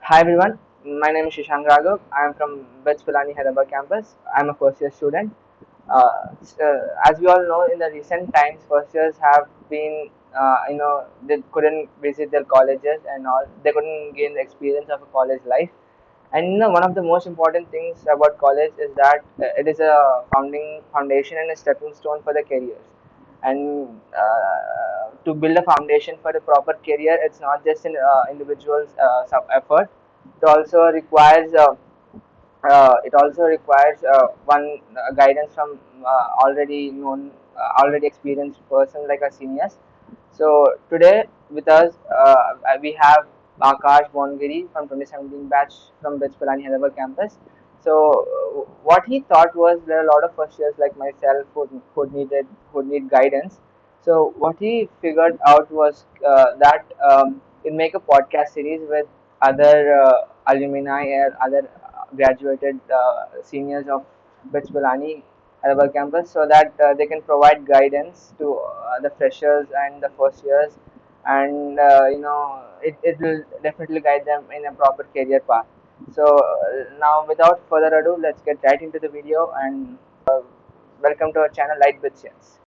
Hi everyone, my name is Shashank Raghav. I am from BITS Pilani Hyderabad campus. I am a first year student. As we all know, in the recent times, first years have been, they couldn't visit their colleges and all. They couldn't gain the experience of a college life. And one of the most important things about college is that it is a foundation and a stepping stone for the careers. And to build a foundation for a proper career, it's not just an individual's some effort. It also requires one guidance from already experienced person like our seniors. So today with us, we have Akash Bongiri from 2017 batch from BITS Pilani Hyderabad campus. So what he thought was there are a lot of first years like myself who need guidance. So what he figured out was that he'd make a podcast series with other alumni or other graduated seniors of BITS Pilani Hyderabad campus so that they can provide guidance to the freshers and the first years, and it will definitely guide them in a proper career path. So now without further ado, let's get right into the video, and welcome to our channel Light with Chance.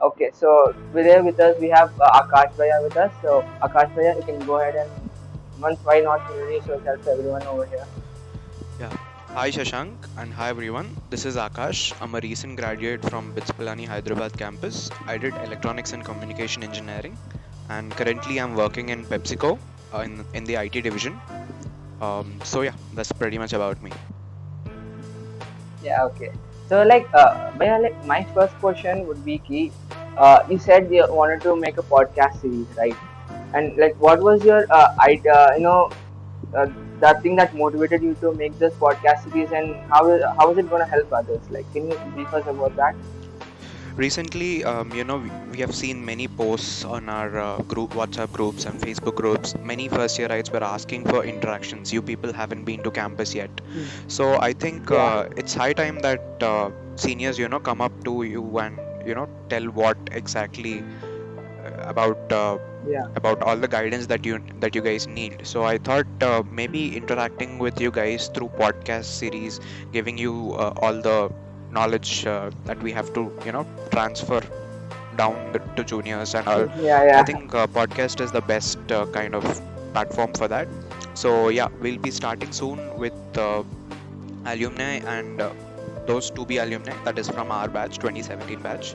Okay, so today with us we have Akash Bhaiya with us. So Akash Bhaiya, you can go ahead and once why not introduce yourself to everyone over here. Yeah. Hi Shashank and hi everyone. This is Akash. I'm a recent graduate from BITS Pilani Hyderabad campus. I did electronics and communication engineering and currently I'm working in PepsiCo in the IT division. So yeah, that's pretty much about me. Yeah, okay. So Bhaiya, like my first question would be key. You said you wanted to make a podcast series, right? And like, what was your idea? Uh, that thing that motivated you to make this podcast series, and how is it going to help others? Like, can you brief us about that? Recently, we have seen many posts on our group WhatsApp groups and Facebook groups. Many first yearites were asking for interactions. You people haven't been to campus yet. So I think Yeah. it's high time that seniors, come up to you and tell what exactly about Yeah. about all the guidance that you guys need. So I thought maybe interacting with you guys through podcast series, giving you all the knowledge that we have to transfer down to juniors and all. Yeah. I Yeah. think podcast is the best kind of platform for that. So yeah, we'll be starting soon with alumni and those to be alumni, that is from our batch 2017 batch.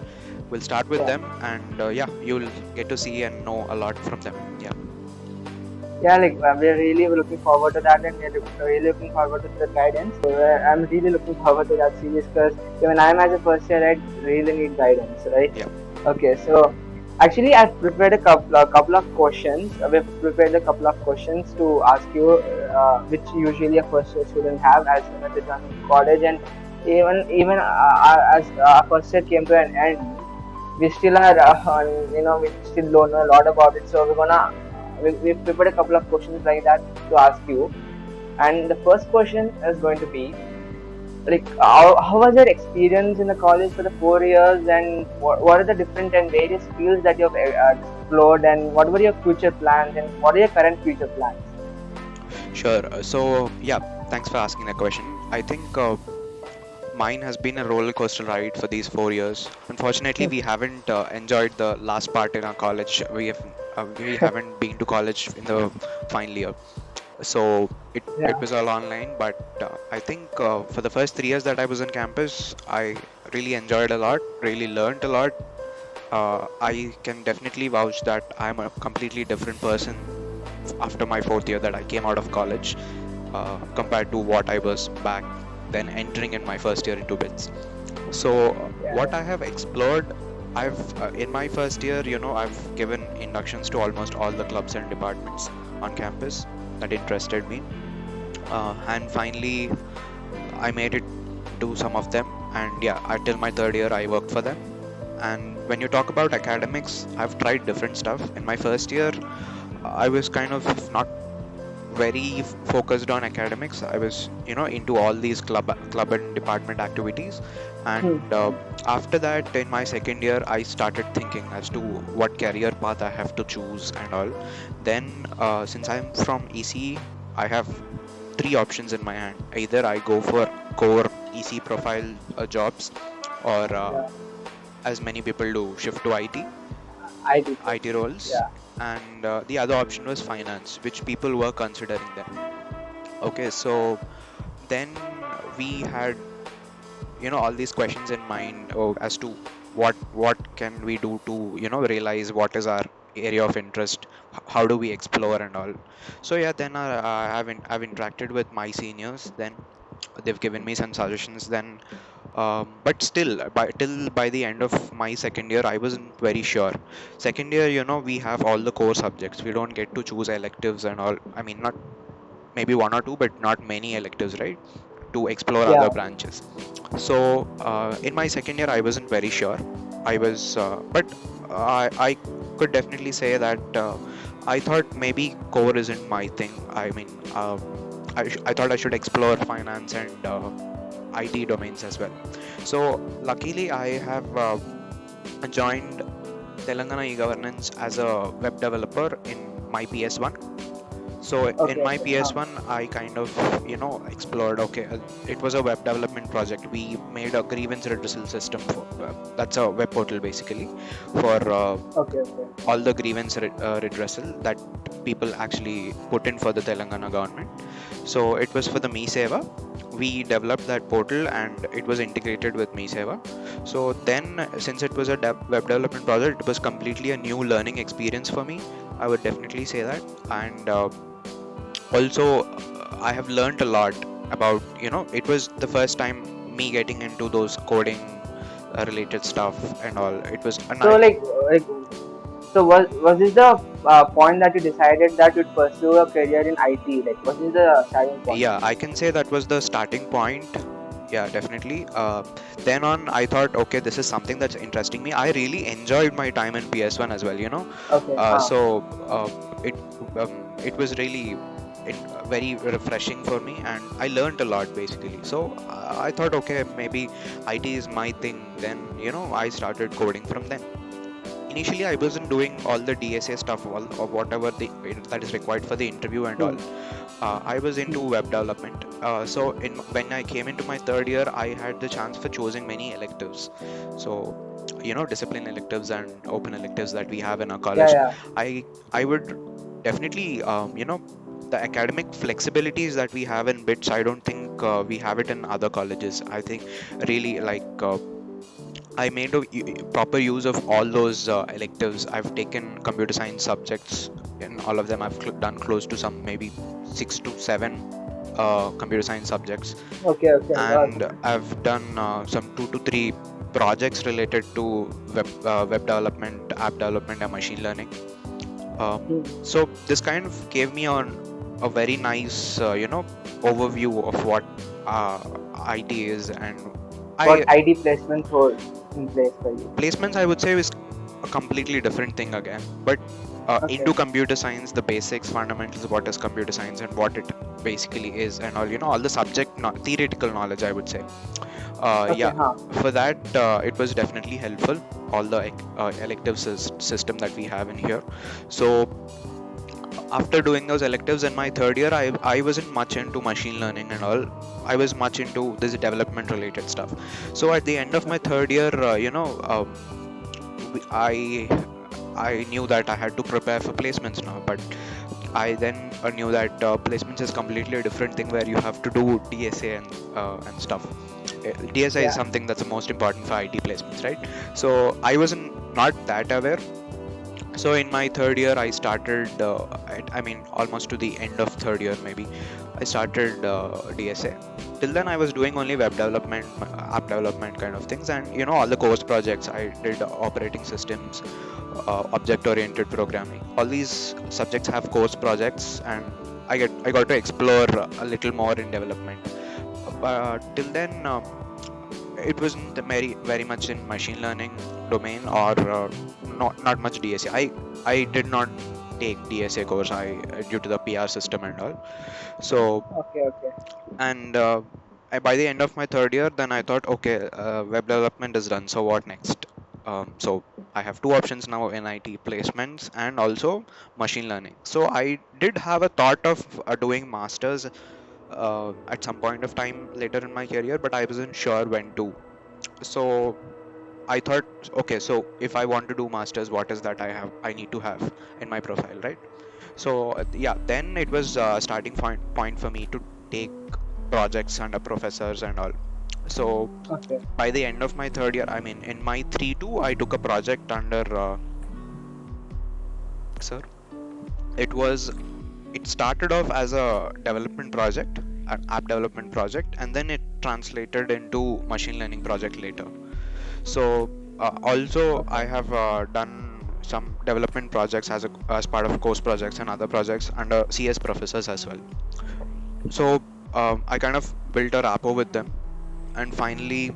We'll start with Yeah. them and yeah, you'll get to see and know a lot from them. Yeah. Yeah, like we're really looking forward to that, and really looking forward to the guidance. So I'm really looking forward to that series because even I'm as a first year, I really need guidance, right? Yeah. Okay, so actually, I've prepared a couple of questions. We've prepared a couple of questions to ask you, which usually a first year student have as soon as they join college, and even as our first year came to an end, we still are, we still don't know a lot about it. So we've prepared a couple of questions like that to ask you. And the first question is going to be like, how was your experience in the college for the 4 years, and what are the different and various fields that you have explored, and what were your future plans, and what are your current future plans? Sure. So yeah, thanks for asking that question. I think mine has been a roller coaster ride for these 4 years. Unfortunately, we haven't enjoyed the last part in our college. We haven't been to college in the final year. So it Yeah. was all online, but I think for the first 3 years that I was on campus, I really enjoyed a lot, really learned a lot. I can definitely vouch that I'm a completely different person after my fourth year that I came out of college compared to what I was back then entering in my first year into BITS. So Yeah. what I have explored, I've in my first year, I've given inductions to almost all the clubs and departments on campus that interested me, and finally I made it to some of them, and yeah, until my third year I worked for them. And when you talk about academics, I've tried different stuff. In my first year, I was kind of not very focused on academics. I was, into all these club and department activities. Hmm. And after that, in my second year, I started thinking as to what career path I have to choose and all. Then, since I'm from EC, I have three options in my hand. Either I go for core EC profile jobs, or Yeah. as many people do, shift to I did. IT roles, Yeah. and the other option was finance, which people were considering them. Okay, so then we had, all these questions in mind, as to what can we do to, realize what is our area of interest, how do we explore and all. So yeah, then I've interacted with my seniors. Then they've given me some suggestions. Then but still, by the end of my second year, I wasn't very sure. Second year, we have all the core subjects. We don't get to choose electives and all. I mean, not maybe one or two, but not many electives, right? To explore other Yeah. branches. So in my second year, I wasn't very sure. I was, but I could definitely say that I thought maybe core isn't my thing. I mean, I thought I should explore finance and IT domains as well. So luckily, I have joined Telangana e-governance as a web developer in my PS1. So in Okay. my Okay. PS1, I kind of, explored. Okay, it was a web development project. We made a grievance redressal system for that's a web portal basically for Okay. Okay. all the grievance redressal that people actually put in for the Telangana government. So it was for the Me Seva. We developed that portal and it was integrated with Me Seva. So then, since it was a web development project, it was completely a new learning experience for me. I would definitely say that. And also, I have learned a lot about, it was the first time me getting into those coding related stuff and all. It was, and So like so was this the point that you decided that you'd pursue a career in IT? Like was this the starting point? yeah, I can say that was the starting point. Yeah, definitely. Then on, I thought, okay, this is something that's interesting me. I really enjoyed my time in PS1 as well, Okay. So it it was really very refreshing for me, and I learned a lot basically. So I thought, okay, maybe IT is my thing. Then I started coding from then. Initially, I wasn't doing all the DSA stuff, all or whatever that is required for the interview and all. Hmm. I was into web development. So when I came into my third year, I had the chance for choosing many electives. So discipline electives and open electives that we have in our Yeah. college. Yeah. I would definitely the academic flexibilities that we have in BITS. I don't think we have it in other colleges. I think really like. I made a proper use of all those electives. I've taken computer science subjects. In all of them, I've done close to some maybe 6 to 7 computer science subjects, Okay. Okay. Got and it. I've done some 2 to 3 projects related to web development, app development, and machine learning. Hmm. So this kind of gave me a very nice overview of what IT is, and What I ID placements hold in place for you? placements, I would say, is a completely different thing again. But Okay. into computer science, the basics, fundamentals, what is computer science and what it basically is, and all the subject theoretical knowledge, I would say. Okay. Yeah, Huh. for that, it was definitely helpful. All the elective system that we have in here. So after doing those electives in my third year, I wasn't much into machine learning and all. I was much into this development related stuff. So at the end of my third year, I knew that I had to prepare for placements now. But I then knew that placements is completely a different thing where you have to do DSA and stuff. DSA is Yeah. something that's the most important for IT placements, right? So I wasn't not that aware. So in my third year, I started. I mean, almost to the end of third year, maybe I started DSA. Till then, I was doing only web development, app development kind of things, and all the course projects. I did operating systems, object-oriented programming. All these subjects have course projects, and I got to explore a little more in development. Till then, it wasn't very much in machine learning domain, or not much DSA. I did not take DSA course, due to the PR system and all. So, Okay, okay. and by the end of my third year, then I thought, okay, web development is done. So what next? So I have two options now in IT: placements and also machine learning. So I did have a thought of doing masters at some point of time later in my career, but I wasn't sure when to. So I thought, okay, so if I want to do masters, what is that I need to have in my profile, right? So yeah, then it was starting point for me to take projects under professors and all. So Okay. by the end of my third year, I mean in my 3-2, I took a project under sir. It was it started off as a development project, an app development project, and then it translated into machine learning project later. So also I Okay. have done some development projects as part of course projects and other projects under CS professors as well. So I kind of built a rapport with them, and finally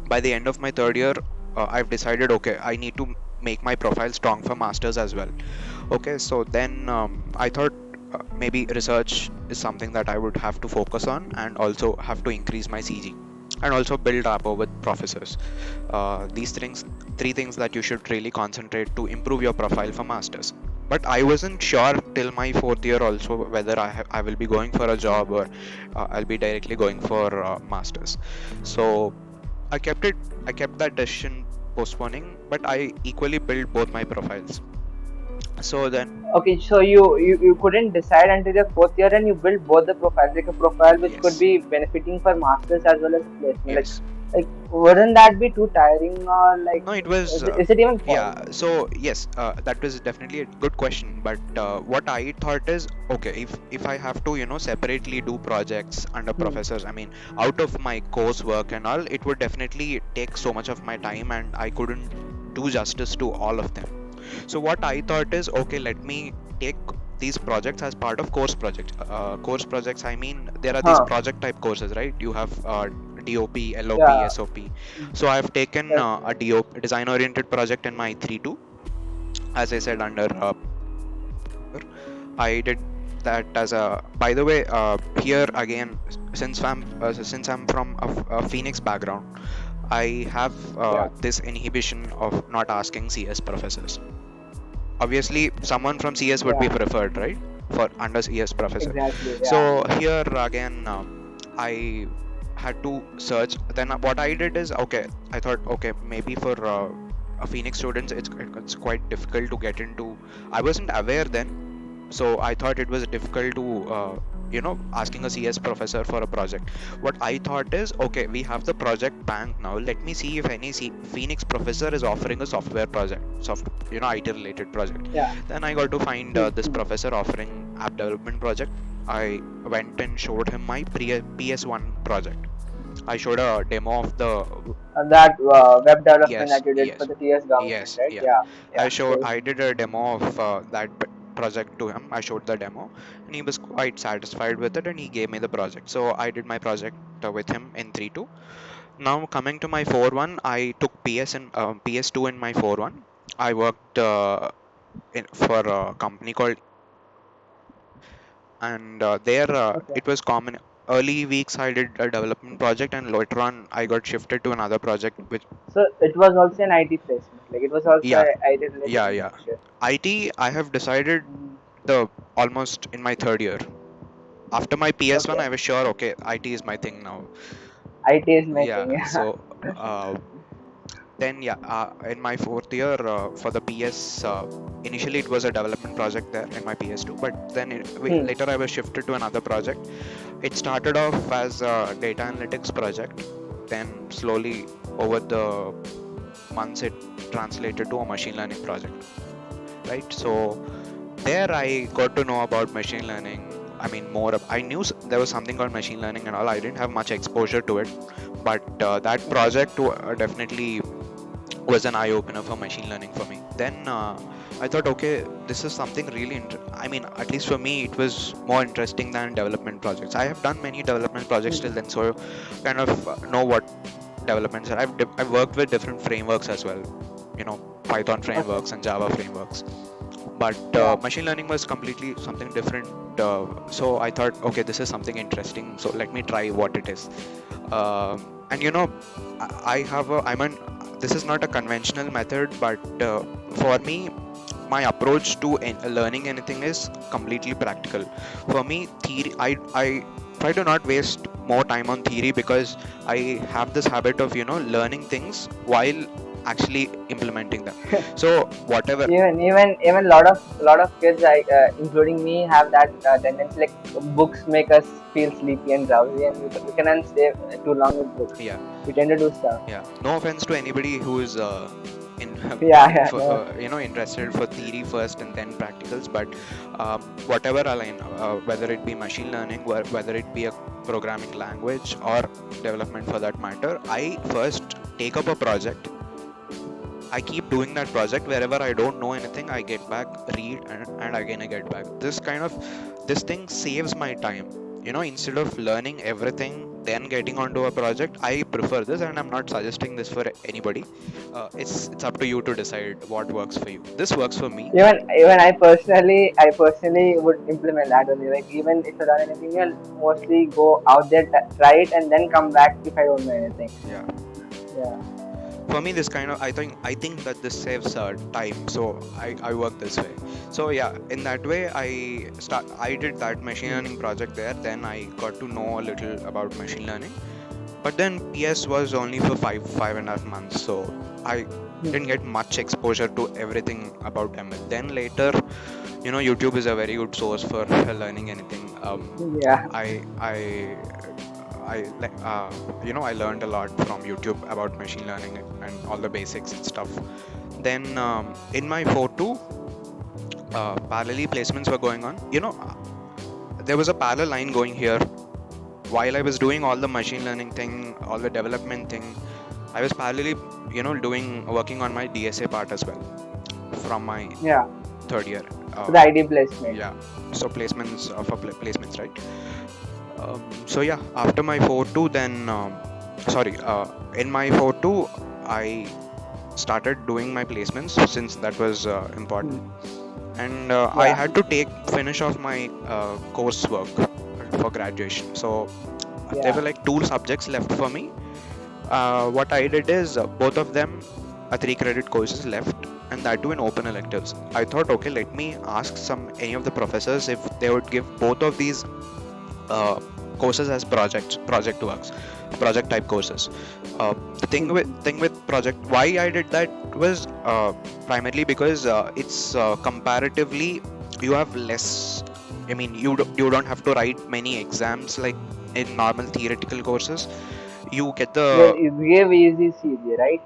by the end of my third year, I've decided, okay, I need to make my profile strong for masters as well. Okay, so then I thought maybe research is something that I would have to focus on, and also have to increase my CG, and also build rapport with professors. These three things that you should really concentrate to improve your profile for masters. But I wasn't sure till my fourth year also whether I will be going for a job, or I'll be directly going for masters. So I kept it. I kept that decision postponing, but I equally built both my profiles. So then, Okay, so you couldn't decide until your fourth year, and you built both the profiles, like a profile which could yes, be benefiting for masters as well as placement. yes. Like wouldn't that be too tiring, or like No, it was, is it even yeah. possible? So yes, that was definitely a good question. But what I thought is, okay, if I have to, separately do projects under Hmm. professors, I mean, out of my coursework and all, it would definitely take so much of my time, and I couldn't do justice to all of them. So what I thought is, okay, let me take these projects as part of course projects. Course projects, I mean, there are these Huh. project type courses, right? You have DOP, LOP, Yeah. SOP. So I've taken Yes. a DOP, design oriented project in my 3-2. As I said, under I did that as a. By the way, here again, since I'm from a Phoenix background, I have Yeah. this inhibition of not asking CS professors. Obviously someone from CS would be Yeah. preferred, right, for under CS professor. Exactly. Yeah. So here again, I had to search. Then what I did is, okay, I thought, okay, maybe for a Phoenix students, it's quite difficult to get into. I wasn't aware then, so I thought it was difficult to asking a CS professor for a project. What I thought is, okay, we have the project bank now, let me see if any Phoenix professor is offering a software project, IT related project. Yeah. Then I got to find Hmm. this Hmm. professor offering app development project. I went and showed him my PS1 project. I showed a demo of the. And that web development Yes, that you did for yes, the TS government, yes, right? yeah. Yeah. Yeah. So I did a demo of project to him. I showed the demo, and he was quite satisfied with it, and he gave me the project. So I did my project with him in 3-2. Now coming to my 4-1, I took PS2 in my 4-1. I worked for a company called, and there okay. it was common. Early weeks I did a development project, and later on I got shifted to another project, which, So it was also an IT placement. Like it was also yeah, a IT related yeah. internship. IT, I have decided Mm. the almost in my third year. After my PS1, Okay. I was sure, okay, IT is my thing now. IT is my Yeah, thing. Yeah. so uh, then yeah, in my fourth year for the PS, initially it was a development project there in my PS2, but then Hmm. later I was shifted to another project. It started off as a data analytics project, then slowly over the months it translated to a machine learning project, right? So there I got to know about machine learning. I mean, I knew there was something called machine learning and all. I didn't have much exposure to it, but that Okay. project definitely was an eye opener for machine learning for me. Then I thought, okay, this is something really. I mean, at least for me, it was more interesting than development projects. I have done many development projects till Mm. then, so kind of know what developments are. I've worked with different frameworks as well. You know, Python Okay. frameworks and Java frameworks. But Yeah. machine learning was completely something different. So I thought, okay, this is something interesting. So let me try what it is. And you know, I have a. I mean, this is not a conventional method, but for me, my approach to learning anything is completely practical. For me, theory, I try to not waste more time on theory because I have this habit of, you know, learning things while actually implementing them. So whatever. Even lot of kids, including me, have that tendency. Like books make us feel sleepy and drowsy, and we cannot stay too long with books. Yeah, We tend to do stuff. yeah, no offense to anybody who is in Yeah, yeah, for, no, you know, interested for theory first and then practicals, but whatever align, whether it be machine learning, whether it be a programming language or development for that matter, I first take up a project. I keep doing that project. Wherever I don't know anything, I get back, read, and again I get back. This thing saves my time. You know, instead of learning everything, then getting onto a project, I prefer this, and I'm not suggesting this for anybody. It's up to you to decide what works for you. This works for me. even I personally would implement that only. Like even if I learn anything, I'll mostly go out there, try it, and then come back if I don't know anything. Yeah. Yeah. For me, this kind of, I think that this saves time, so I work this way. So yeah, in that way, I did that machine learning project there. Then I got to know a little about machine learning. But then PS was only for 5.5 months, so I didn't get much exposure to everything about ML. Then later, you know, YouTube is a very good source for learning anything. Yeah. I like, you know, I learned a lot from YouTube about machine learning and all the basics and stuff. Then in my 4.2, parallelly placements were going on. You know, there was a parallel line going here. While I was doing all the machine learning thing, all the development thing, I was parallelly, you know, working on my DSA part as well from my Yeah. third year. So the ID placement. Yeah, so placements, for placements, right? So yeah, after my 4.2, then sorry, in my 4.2, I started doing my placements since that was important, and I Yeah. had to finish off my coursework for graduation. So there Yeah. were like two subjects left for me. What I did is both of them are 3 credit courses left, and that too in open electives. I thought, okay, let me ask any of the professors if they would give both of these uh, courses as project works, project type courses. The thing with project, why I did that was primarily because it's comparatively, you have less. I mean, you don't have to write many exams like in normal theoretical courses. You get the It gave easy CG, right?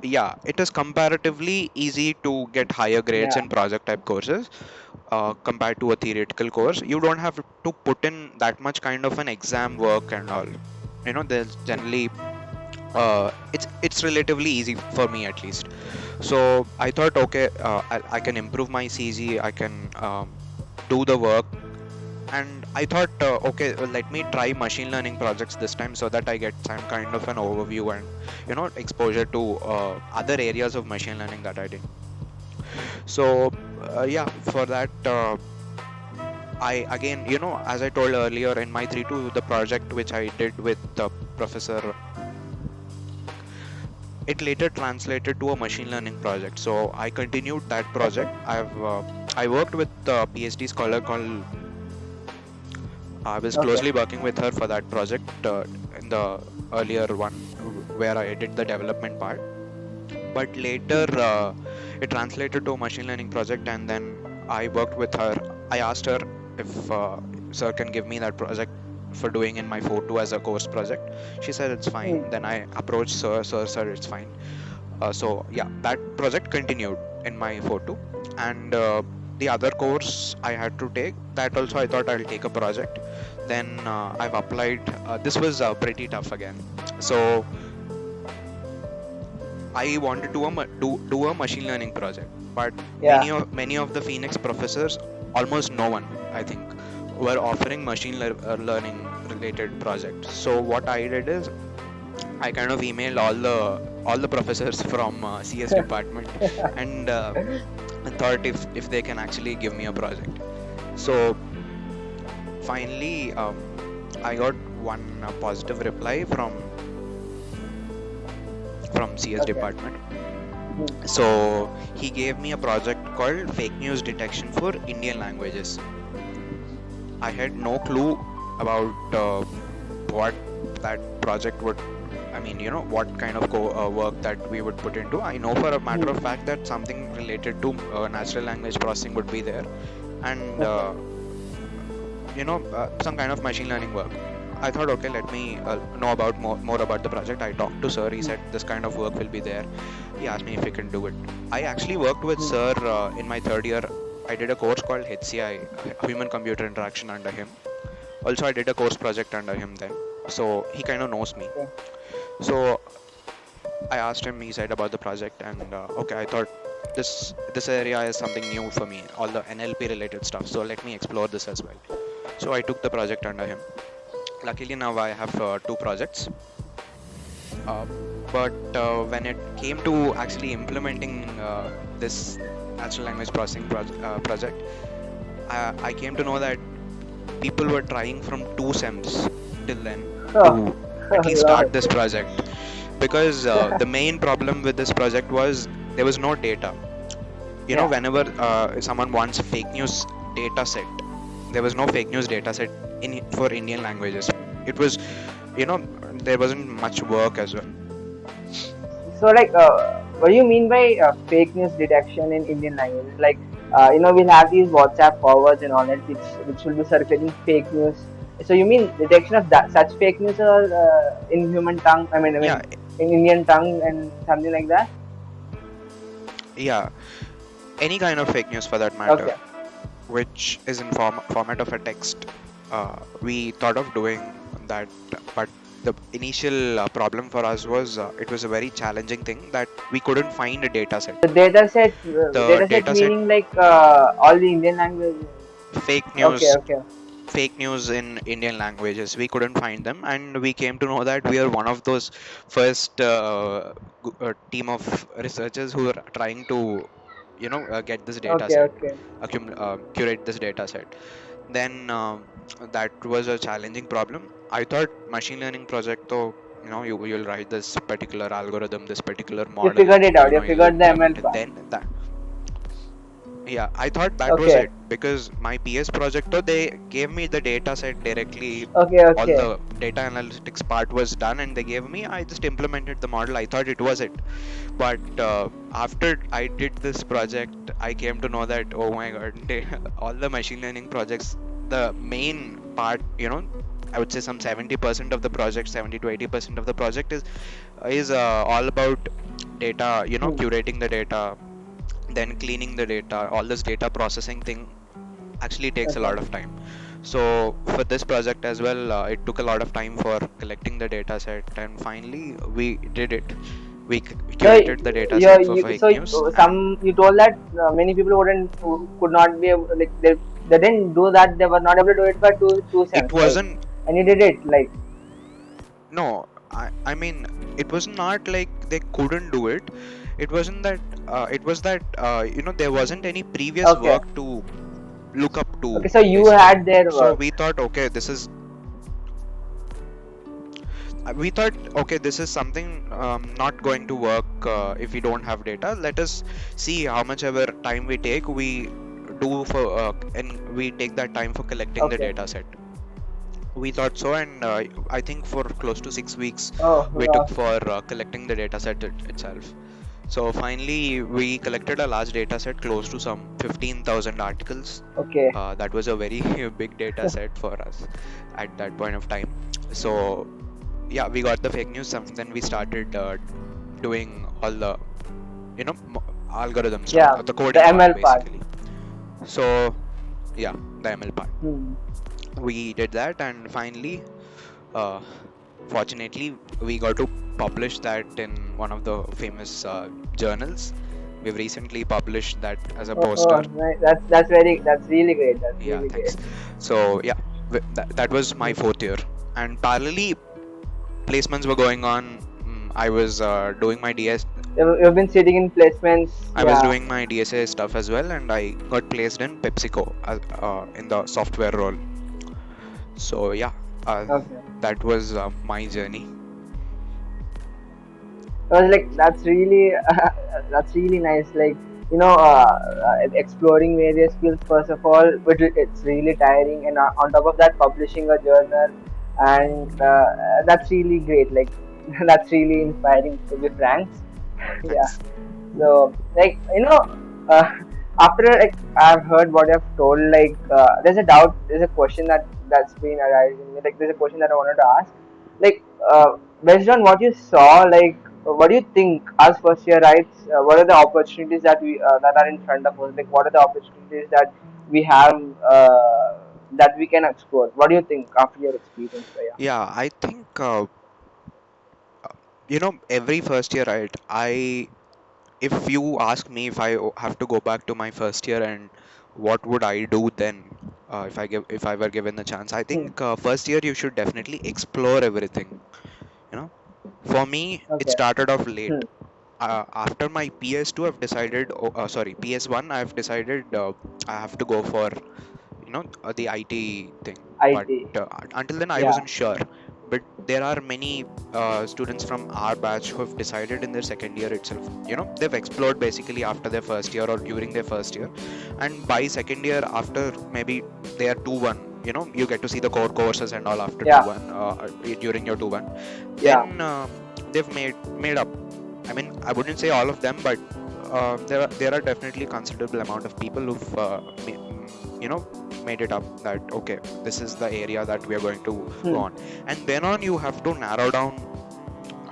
Yeah, it is comparatively easy to get higher grades Yeah. in project type courses compared to a theoretical course. You don't have to put in that much kind of an exam work and all. You know, there's generally it's relatively easy for me at least. So I thought, okay, I can improve my CG, I can do the work, and I thought, okay, well, let me try machine learning projects this time so that I get some kind of an overview and, you know, exposure to other areas of machine learning that I did. So yeah, for that, I again, you know, as I told earlier in my 3.2, the project which I did with the professor, it later translated to a machine learning project. So I continued that project. I worked with a PhD scholar called. I was Okay. closely working with her for that project in the earlier one where I did the development part. But later it translated to a machine learning project, and then I worked with her. I asked her if sir can give me that project for doing in my 4.2 as a course project. She said it's fine. Then I approached sir, it's fine. So yeah, that project continued in my 4.2, and the other course I had to take, that also I thought I'll take a project. Then I've applied. This was pretty tough again. So I wanted to do a machine learning project. but Yeah. many of the Phoenix professors, almost no one, I think, were offering learning related projects. So what I did is I kind of emailed all the professors from CS department, and I thought if they can actually give me a project. So finally, I got one positive reply from CS Okay. department. Hmm. So he gave me a project called fake news detection for Indian languages. I had no clue about what that project would. I mean, what kind of work that we would put into. I know for a matter of Hmm. fact that something related to natural language processing would be there, and Okay. some kind of machine learning work. I thought, okay, let me know about more about the project. I talked to sir. He Hmm. said this kind of work will be there. He asked me if he can do it. I actually worked with Hmm. sir in my third year. I did a course called HCI, Human Computer Interaction, under him. Also, I did a course project under him then. So he kind of knows me. Okay. So I asked him. He said about the project, and okay, I thought this area is something new for me, all the NLP related stuff. So let me explore this as well. So I took the project under him. Luckily now I have two projects. Uh, but when it came to actually implementing this natural language processing project, I came to know that people were trying from two SEMs till then Oh, to at least start Lord. this project, because the main problem with this project was there was no data. Yeah. Whenever someone wants a fake news data set, there was no fake news data set for Indian languages. It was, you know, there wasn't much work as well. So, like, what do you mean by fake news detection in Indian language? Like, we'll have these WhatsApp forwards and all that, which will be circulating fake news. So, you mean detection of that such fake news or in human tongue? Yeah, In Indian tongue and something like that. yeah, any kind of fake news for that matter, Okay. which is in format of a text. We thought of doing that, but the initial problem for us was it was a very challenging thing that we couldn't find a data set. The The data set data set meaning like all the Indian language. fake Okay. news Okay. fake news in Indian languages. We couldn't find them, and we came to know that we are one of those first team of researchers who are trying to, get this data Okay. set, Okay. curate this data set. Then that was a challenging problem. I thought machine learning project, though, you'll write this particular algorithm, this particular You model, figured it out. You you'll figured the implement ML it. part. Then that Yeah, I thought that was Okay. it, because my PS project, though, they gave me the data set directly. Okay. All Okay. the data analytics part was done, and they gave me. I just implemented the model. I thought it was it, but after I did this project, I came to know that, oh my god, all the machine learning projects, the main part, I would say some 70% of the project, 70 to 80% of the project is all about data. Hmm. Curating the data, then cleaning the data. All this data processing thing actually takes a Okay. lot of time. So for this project as well, it took a lot of time for collecting the data set, and finally we did it. We So curated the data set for fake news, and you told that many people who could not be able, like they didn't do that. They were not able to do it for two it cents, right? wasn't. And you did it like No, I mean, it was not like they couldn't do it. It wasn't that. It was that there wasn't any previous okay. work to look up Okay. to, So you basically. had their So work. we thought, okay, this is something not going to work if we don't have data. Let us see how much ever time we take, we do for and we take that time for collecting the Okay. data set. We thought so, and I think for close to 6 weeks Oh, we took wow. for collecting the data set itself. So finally we collected a large data set, close to some 15,000 articles. Okay. That was a very big data set for us at that point of time. So yeah, we got the fake news, and then we started doing all the algorithm stuff, Yeah. the The coding part ML part. basically. So yeah, the ML part, Hmm. we did that, and finally, uh, fortunately, we got to publish that in one of the famous journals. We've recently published that as a Oh, poster. nice. That's really great. That's Yeah, really great. thanks. So yeah, that was my fourth year, and parallelly placements were going on. I was doing my DS. You've been sitting in placements. I was Yeah. doing my DSA stuff as well, and I got placed in PepsiCo in the software role. So yeah, Okay. that was my journey. I was like, that's really that's really nice. Like, exploring various fields. First of all, but it's really tiring, and on top of that, publishing a journal, and that's really great. Like, that's really inspiring, to be frank. Yeah. Thanks. So, like, uh, after like I've heard what you've told, like, there's a question that's been arising. Like, there's a question that I wanted to ask. Like, based on what you saw, like, what do you think as first year writes? What are the opportunities that are in front of us? Like, what are the opportunities that we have that we can explore? What do you think after your experience? Yeah. Yeah, I think every first year, right? If you ask me if I have to go back to my first year and what would I do then, if I were given the chance, I Hmm. think first year you should definitely explore everything. You know, for me, it Okay. started off late. Hmm. After my PS2, I've decided, sorry, PS1, I've decided I have to go for the IT thing. But IT. until then, I Yeah. wasn't sure. But there are many students from our batch who have decided in their second year itself. They've explored basically after their first year or during their first year, and by second year, after maybe they are 2-1. You get to see the core courses and all after Yeah. 2-1 during your 2-1. Yeah. Then they've made up. I mean, I wouldn't say all of them, but there are definitely considerable amount of people who've you know made it up that okay, this is the area that we are going to go Hmm. on, and then on you have to narrow down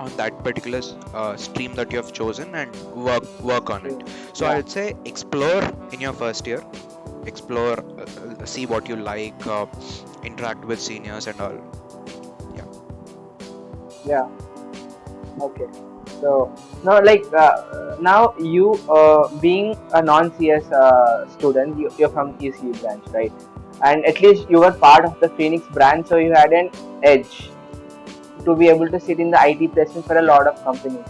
on that particular stream that you have chosen and work on True. it. So Yeah. I'd say explore in your first year, explore, see what you like, interact with seniors and all. Yeah. Yeah. Okay. So now, like, now you being a non-CS student, you're from ECE branch, right? And at least you were part of the Phoenix branch, so you had an edge to be able to sit in the IT placement for a Yeah. lot of companies,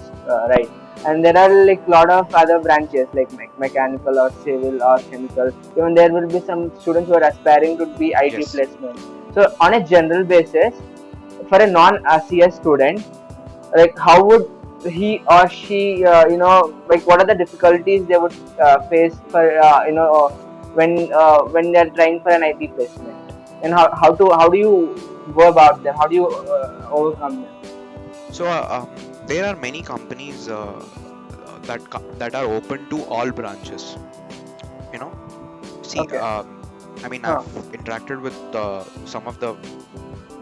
right? And there are like lot of other branches like mechanical or civil or chemical. Even there will be some students who are aspiring to be IT Yes. placement. So on a general basis, for a non-CS student, like how would he or she like what are the difficulties they would face for when they're trying for an IT placement, and how do you go about them, how do you overcome them? So there are many companies that are open to all branches. You know, see, Okay. I mean, Huh. I've interacted with some of the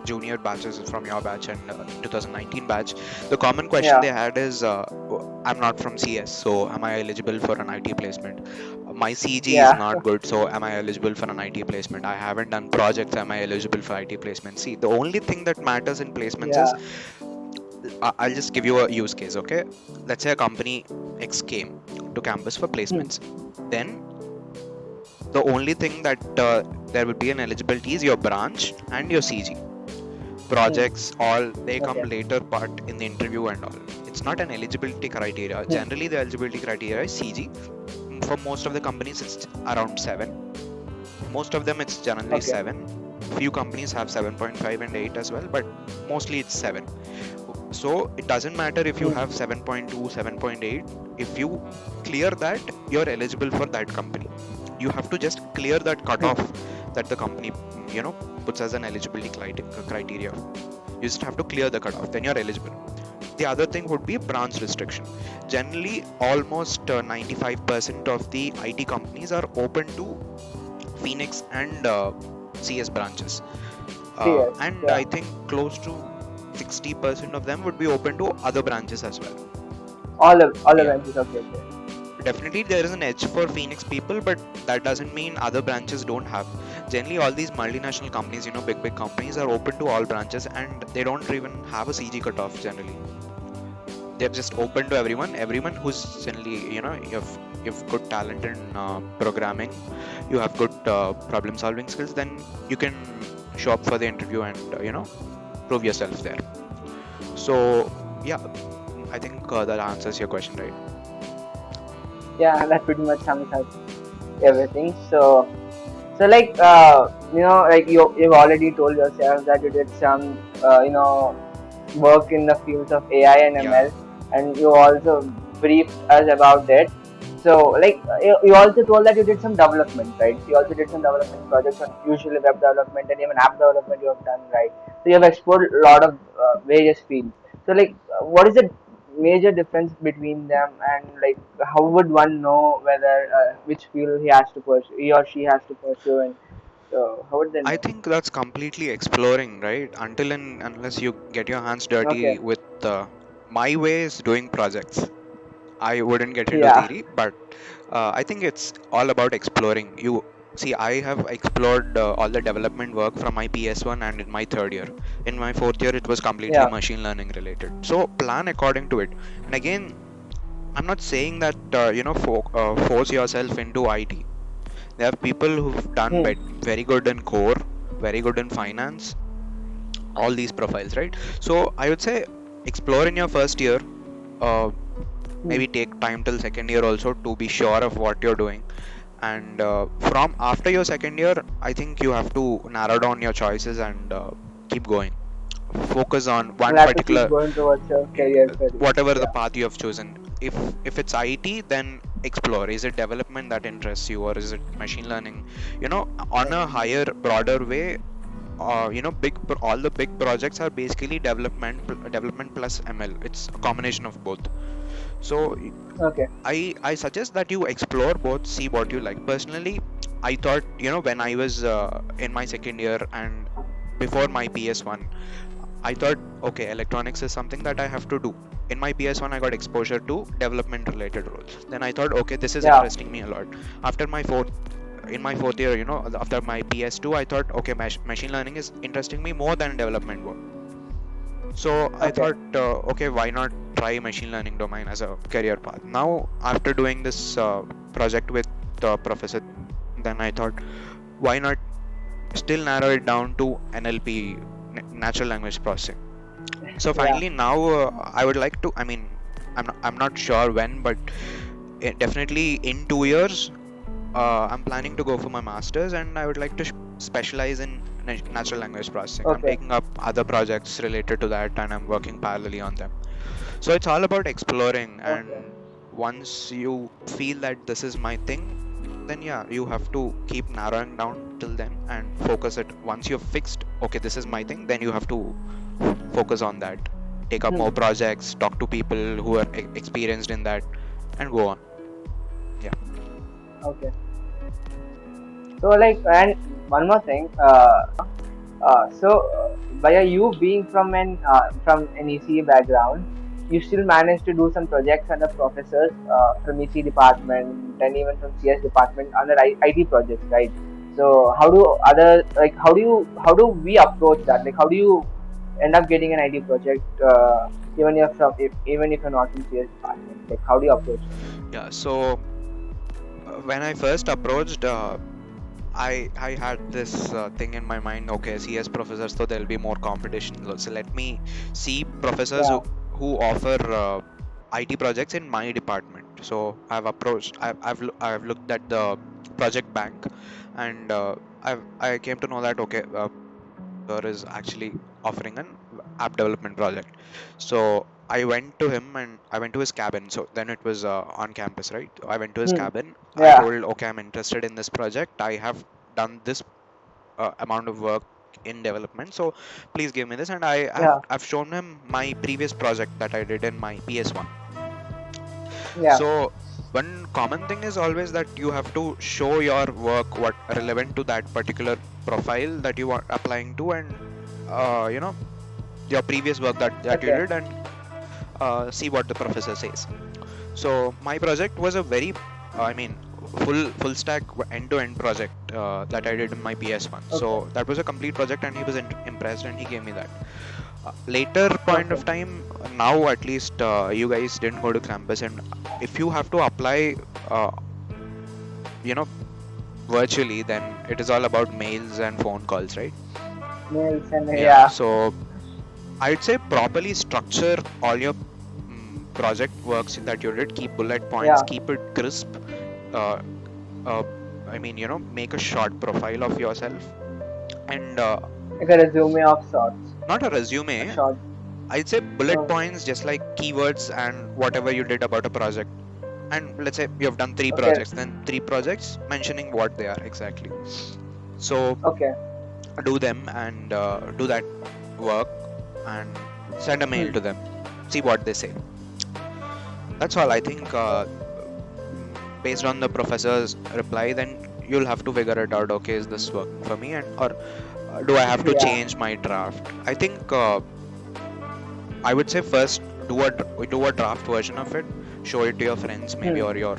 junior batches from your batch and 2019 batch. The common question Yeah. they had is, I'm not from CS, so am I eligible for an IT placement? My CG is Yeah. not good, so am I eligible for an IT placement? I haven't done projects, am I eligible for IT placement? See, the only thing that matters in placements is, Yeah. I'll just give you a use case, okay? Let's say a company X came to campus for Hmm. placements. Then the only thing that there will be an eligibility is your branch and your CG. Hmm. Projects, all they come Okay. later part in the interview and all. It's not an eligibility criteria. Hmm. Generally, the eligibility criteria is CG. For most of the companies, it's around 7. Most of them, it's generally Okay. 7. Few companies have 7.5 and 8 as well, but mostly it's 7. So it doesn't matter if you Hmm. have 7.2, 7.8. If you clear that, you're eligible for that company. You have to just clear that Hmm. cutoff that the company, puts as an eligibility criteria. You just have to clear the cutoff, then you're eligible. The other thing would be branch restriction. Generally, almost 95% of the IT companies are open to Phoenix and CS branches. CS. And Yeah. I think close to 60% of them would be open to other branches as well. All the Yeah, branches. Okay. Okay. definitely there is an edge for Phoenix people, but that doesn't mean other branches don't have. Generally, all these multinational companies, big companies are open to all branches, and they don't even have a CG cutoff generally. they're just open to everyone who's generally, you've good talent in programming, you have good problem solving skills, then you can show up for the interview and prove yourself there. So yeah, I think that answers your question, right? Yeah, that pretty much sums up everything. So like like you've already told yourself that you did some work in the fields of AI and Yeah. ML, and you also briefed us about it. So like you also told that you did some development, right? You also did some development projects on usually web development and even app development you have done, right? So you have explored a lot of various fields. So like what is the major difference between them, and like how would one know whether which field he has to pursue, he or she has to pursue, and so how would they I know? think that's completely exploring, right? Until and unless you get your hands Okay. dirty with my way is doing projects. I wouldn't get into Yeah. theory, but I think it's all about exploring. You see, I have explored all the development work from my PS1 and in my third year. In my fourth year, it was completely Yeah. machine learning related. So plan according to it. And again, I'm not saying that force yourself into IT. There are people who've done Hmm. very good in core, very good in finance, all these profiles, right? So I would say explore in your first year. Uh, Hmm. Maybe take time till second year also to be sure of what you're doing, and from after your second year, I think you have to narrow down your choices and keep going, focus on We'll one have to keep particular, going towards your career career. whatever the Yeah. path you have chosen. If it's IT, then explore, is it development that interests you, or is it machine learning, on a Okay. higher broader way. All the big projects are basically development plus ML. It's a combination of both. So Okay. I suggest that you explore both, see what you like. Personally, I thought, when I was in my second year and before my PS1, I thought, okay, electronics is something that I have to do. In my PS1, I got exposure to development related roles. Then I thought, okay, this is Yeah. interesting me a lot. After my in my fourth year, after my PS2, I thought, okay, machine learning is interesting me more than development work. So I Okay. thought, okay, why not try machine learning domain as a career path? Now, after doing this project with Professor, then I thought, why not still narrow it down to NLP, natural language processing. So Yeah. finally, now I would like to. I mean, I'm not sure when, but definitely in 2 years, I'm planning to go for my master's, and I would like to specialize in natural language processing. I'm Okay. taking up other projects related to that, and I'm working parallelly on them. So it's all about exploring, Okay. and once you feel that this is my thing, then yeah, you have to keep narrowing down till then and focus it. Once you've fixed, okay, this is my thing, then you have to focus on that. Take up more Hmm. projects, talk to people who are experienced in that, and go on. Yeah. Okay. So like, and one more thing. By you being from an ECE background, you still managed to do some projects under professors from ECE department and even from CS department under IT projects, right? So how do we approach that? Like, how do you end up getting an IT project even if you're not from CS department? Like, how do you approach it? Yeah. So when I first approached, I had this thing in my mind. Okay, CS professors, so there'll be more competition. So let me see professors Yeah. who offer IT projects in my department. So I've looked at the project bank, and I came to know that, okay, there is actually offering an app development project. So I went to him and I went to his cabin. So then it was on campus, right? I went to his Hmm. cabin. I Yeah. told, okay, I'm interested in this project. I have done this amount of work in development. So please give me this. And Yeah. I've shown him my previous project that I did in my PS1. Yeah. So one common thing is always that you have to show your work what relevant to that particular profile that you are applying to, and uh, you know your previous work that you Okay. did, and see what the professor says. So my project was a very, I mean, full stack end to end project that I did in my PS1. Okay. So that was a complete project, and he was impressed, and he gave me that. Later point Okay. of time, now at least you guys didn't go to campus, and if you have to apply, uh, you know, virtually, then it is all about mails and phone calls, right? Mails and Yeah. yeah. So I'd say properly structure all your project works that you did. Keep bullet points, Yeah. keep it crisp. Uh, uh, I mean, make a short profile of yourself, and Like a resume of sorts. not a A resume. short. I'd say bullet Uh, points, just like keywords and whatever you did about a project. And let's say you have done three okay. projects, then three projects mentioning what they are exactly. So Okay. do them and do that work and send a mail Hmm. to them. See what they say. That's all. I think based on the professor's reply, then you'll have to figure it out. Okay, is this work for me, and or do I have to Yeah. change my draft? I think I would say first do a draft version of it, show it to your friends maybe, Hmm. or your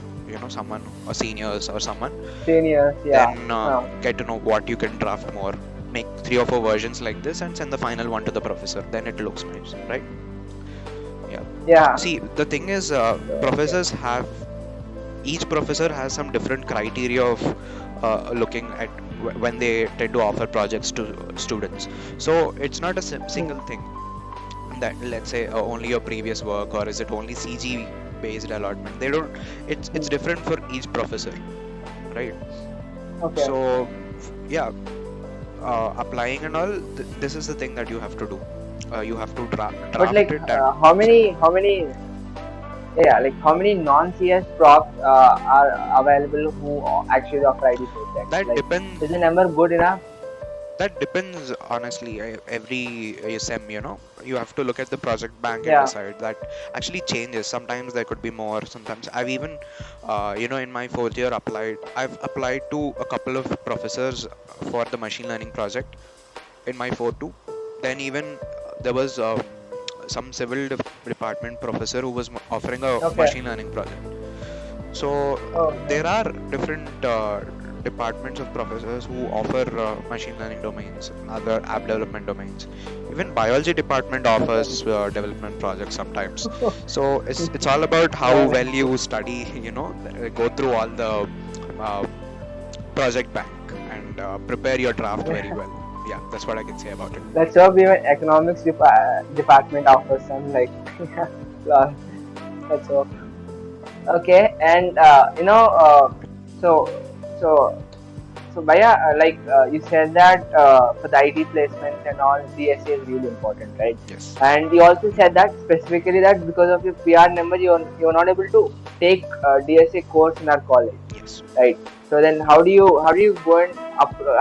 someone or seniors or someone. Seniors. Yeah. Then Uh, get to know what you can draft more. Make 3 or 4 versions like this and send the final one to the professor. Then it looks nice, right? Yeah. yeah. See, the thing is, Okay. each professor has some different criteria of looking at when they tend to offer projects to students. So it's not a Hmm. single thing that, let's say, only your previous work, or is it only CG based allotment. They don't. It's Hmm. different for each professor, right? Okay. So yeah, applying and all. This is the thing that you have to do. You have to But draft like, it and how send it. many? How many? Yeah, like how many non-CS profs are available who actually offer ID projects? That Like, depends. is the number good enough? That depends, honestly. Every sem, you have to look at the project bank and Yeah. decide. That actually changes. Sometimes there could be more. Sometimes I've even, in my fourth year I've applied to a couple of professors for the machine learning project in my 4-2. Then even there was some department professor who was offering a Okay. machine learning project. So Okay. there are different departments of professors who offer machine learning domains and other app development domains. Even biology department Okay. offers development projects sometimes. So it's all about how Yeah. well you study. Go through all the uh, project bank and prepare your draft very well. Yeah, that's what I can say about it. Let's hope even economics department offers some like class. Let's hope. Okay, and so so so Bhaiya, you said that for the IT placements and all, DSA is really important, right? Yes. And you also said that specifically that because of your PR number, you're not able to take DSA course in our college, Yes. right? So then, how do you go and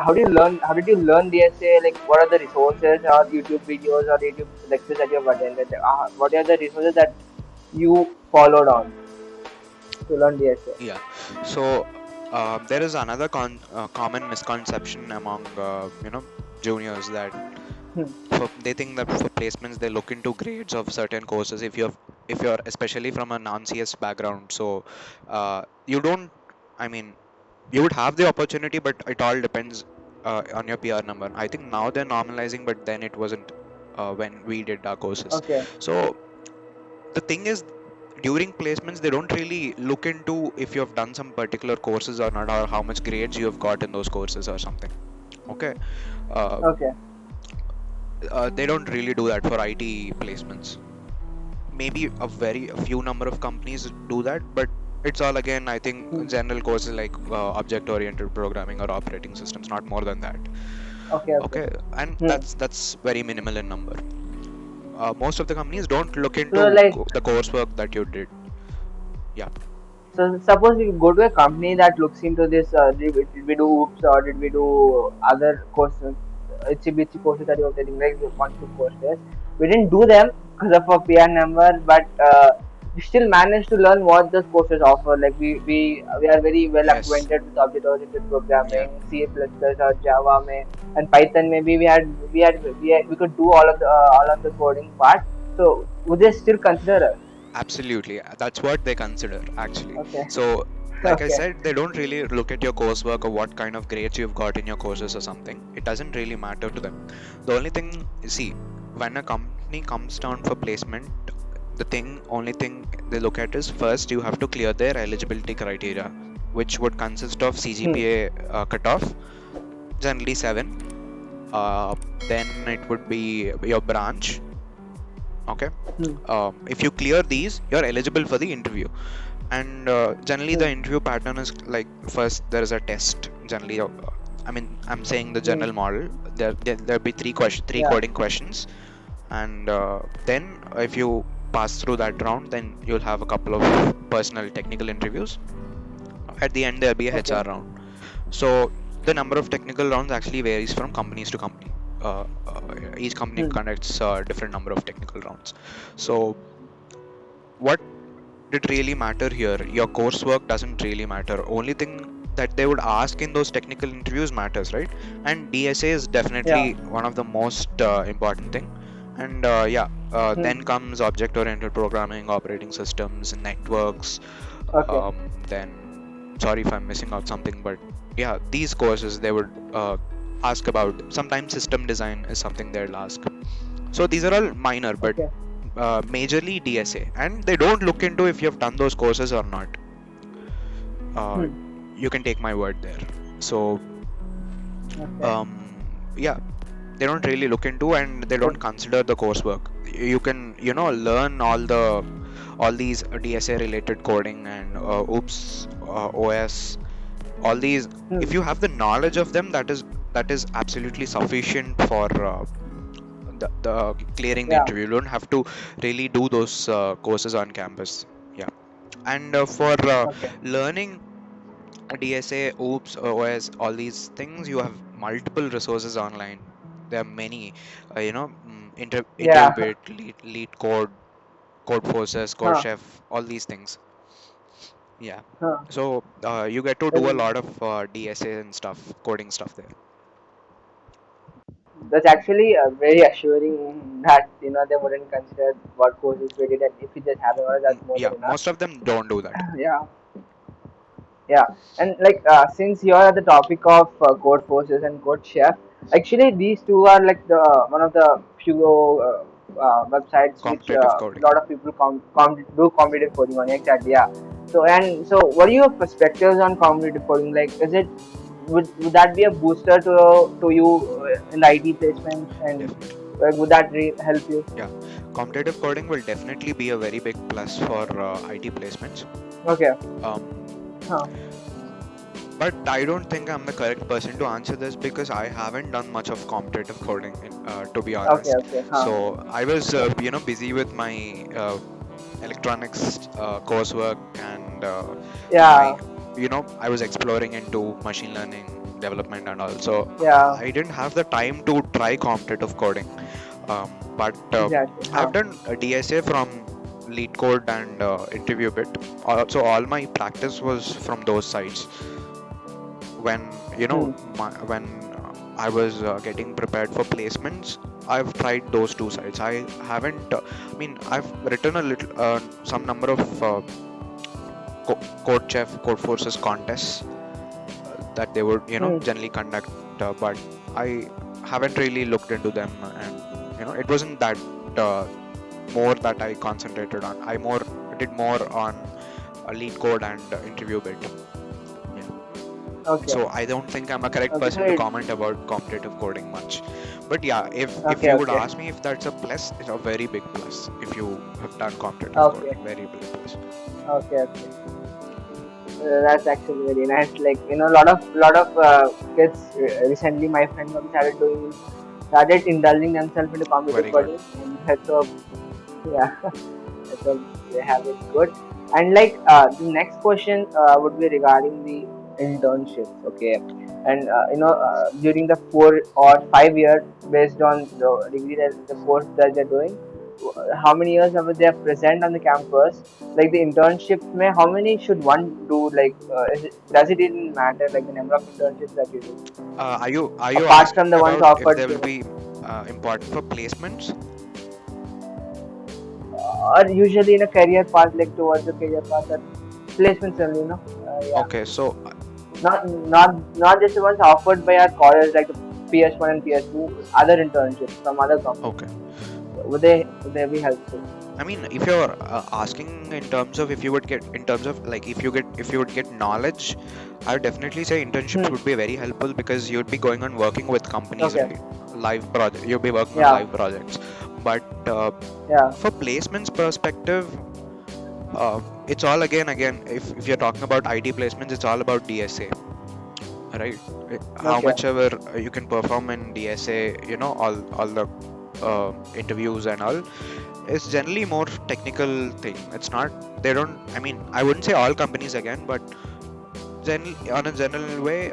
how did you learn DSA? Like, what are the resources or YouTube videos or YouTube lectures that you have attended? What are the resources that you followed on to learn DSA? Yeah. So there is another common misconception among juniors that Hmm. they think that for placements they look into grades of certain courses if you're especially from a non-CS background. So you don't. I mean, you would have the opportunity, but it all depends on your PR number. I think now they're normalizing, but then it wasn't when we did our courses. Okay. So the thing is, during placements they don't really look into if you have done some particular courses or not, or how much grades you have got in those courses or something. Okay. uh, Okay. they don't really do that for IT placements. Maybe a few number of companies do that, but it's all, again, I think Hmm. general courses like object oriented programming or operating systems, not more than that. Okay. Okay. Okay. And Hmm. that's very minimal in number. Most of the companies don't look So into like, the coursework that you did. Yeah. so suppose we go to a company that looks into this. Did we do OOPS or did we do other courses, itsy bitsy courses that you were taking, like the 1 2 courses? We didn't do them because of our PR number, but we still managed to learn what those courses offer. Like we are very well Yes. acquainted with object-oriented Yeah. programming, C++ or Java, may and Python. Maybe we could do all of the coding part. So would they still consider us? Absolutely. That's what they consider, actually. Okay. So, like I Okay. said, they don't really look at your coursework or what kind of grades you've got in your courses or something. It doesn't really matter to them. The only thing, see, when a company comes down for placement, only thing they look at is first you have to clear their eligibility criteria, which would consist of Hmm. CGPA cutoff, generally 7. Uh, then it would be your branch. Okay. Hmm. If you clear these, you're eligible for the interview. And generally, the interview pattern is like, first there is a test. Generally, I'm saying the Hmm. general model. There'll be three Yeah. coding questions, and then if you pass through that round, then you'll have a couple of personal technical interviews. At the end, there'll be a Okay. HR round. So the number of technical rounds actually varies from companies to company. Each company Hmm. conducts a different number of technical rounds. So what did really matter here? Your coursework doesn't really matter. Only thing that they would ask in those technical interviews matters, right? And DSA is Yeah. definitely one of the most important thing. And Hmm. then comes object-oriented programming, operating systems, networks. Okay. Then, sorry if I'm missing out something, but yeah, these courses they would ask about. Sometimes system design is something they'll ask. So these are all minor, but Okay. majorly DSA, and they don't look into if you've done those courses or not. Uh, Hmm. you can take my word there. So Okay. yeah, they don't really look into, and they don't Good. consider the coursework. You can learn all these DSA related coding and OS, all these. Hmm. If you have the knowledge of them, that is absolutely sufficient for the clearing the Yeah. interview. You don't have to really do those courses on campus. Yeah. And for Okay. learning DSA, OOPS, OS, all these things, you have multiple resources online. There are many, Yeah. interview bit, lead code, code forces, code Huh. chef, all these things. Yeah. Huh. So you get to do a Well, lot of DSA and stuff, coding stuff there. that's actually very assuring that they wouldn't consider what courses we did, and if we just have a that's more Yeah, than enough. most of them don't do that. Yeah. Yeah, and like since you're at the topic of Code Forces and Code Chef, actually these two are like the one of the few websites which Competitive a coding. lot of people do competitive coding on. Exactly, yeah. So what are your perspectives on competitive coding? Like, would that be a booster to you in the IT placements, and Definitely. would that help you? Yeah. Competitive coding will definitely be a very big plus for IT placements. Okay. Um, Huh. but I don't think I'm the correct person to answer this because I haven't done much of competitive coding, to be Okay. honest. Okay. Huh. So I was, Okay. busy with my electronics coursework, and my, Yeah. I was exploring into machine learning development and all. So Yeah. I didn't have the time to try competitive coding. But Exactly. I've Huh. done a DSA from LeetCode and InterviewBit. Also, all my practice was from those sites. When Hmm. when I was getting prepared for placements, I've tried those two sites. I haven't. I've written a little, some number of Code Chef, Code Forces contests that they would Hmm. generally conduct, but I haven't really looked into them, and it wasn't that uh, more that I concentrated on. I did more on lead code and interview bit. Yeah. Okay. So I don't think I'm a correct Okay. So person to comment about competitive coding much. But yeah, if okay. you would Okay. ask me if that's a plus, it's a very big plus. If you have done competitive Okay. coding, very big plus. Okay. Okay. That's actually very nice. Like a lot of kids recently, my friends have started indulging themselves into Very competitive good. coding, and so yeah, so they have it good. And like the next question would be regarding the internships. Okay, and during the 4 or 5 years, based on the degree that the course that they're doing, how many years are they present on the campus? Like the internships, may how many should one do? Like, does it even matter? Like the number of internships that you do, Are you apart asking from the ones about if offered there will to, be important for placements? or usually in a career path, like towards the career path, that placements only, Yeah. Okay, so Not just the ones offered by our college, like the PS1 and PS2 other internships from other companies? Okay. Would they be helpful? I mean, if you're asking in terms of if you would get in terms of like if you would get knowledge, I would definitely say internships Hmm. would be very helpful because you'd be going on working with companies, Okay. right? Live project. You'll be working on Yeah. live projects. But Yeah. for placements perspective, it's all again if you're talking about IT placements, it's all about DSA, right? How Okay. much ever you can perform in DSA, all the interviews and all. It's generally more technical thing. It's not, they don't, I mean, I wouldn't say all companies again, but on a general way,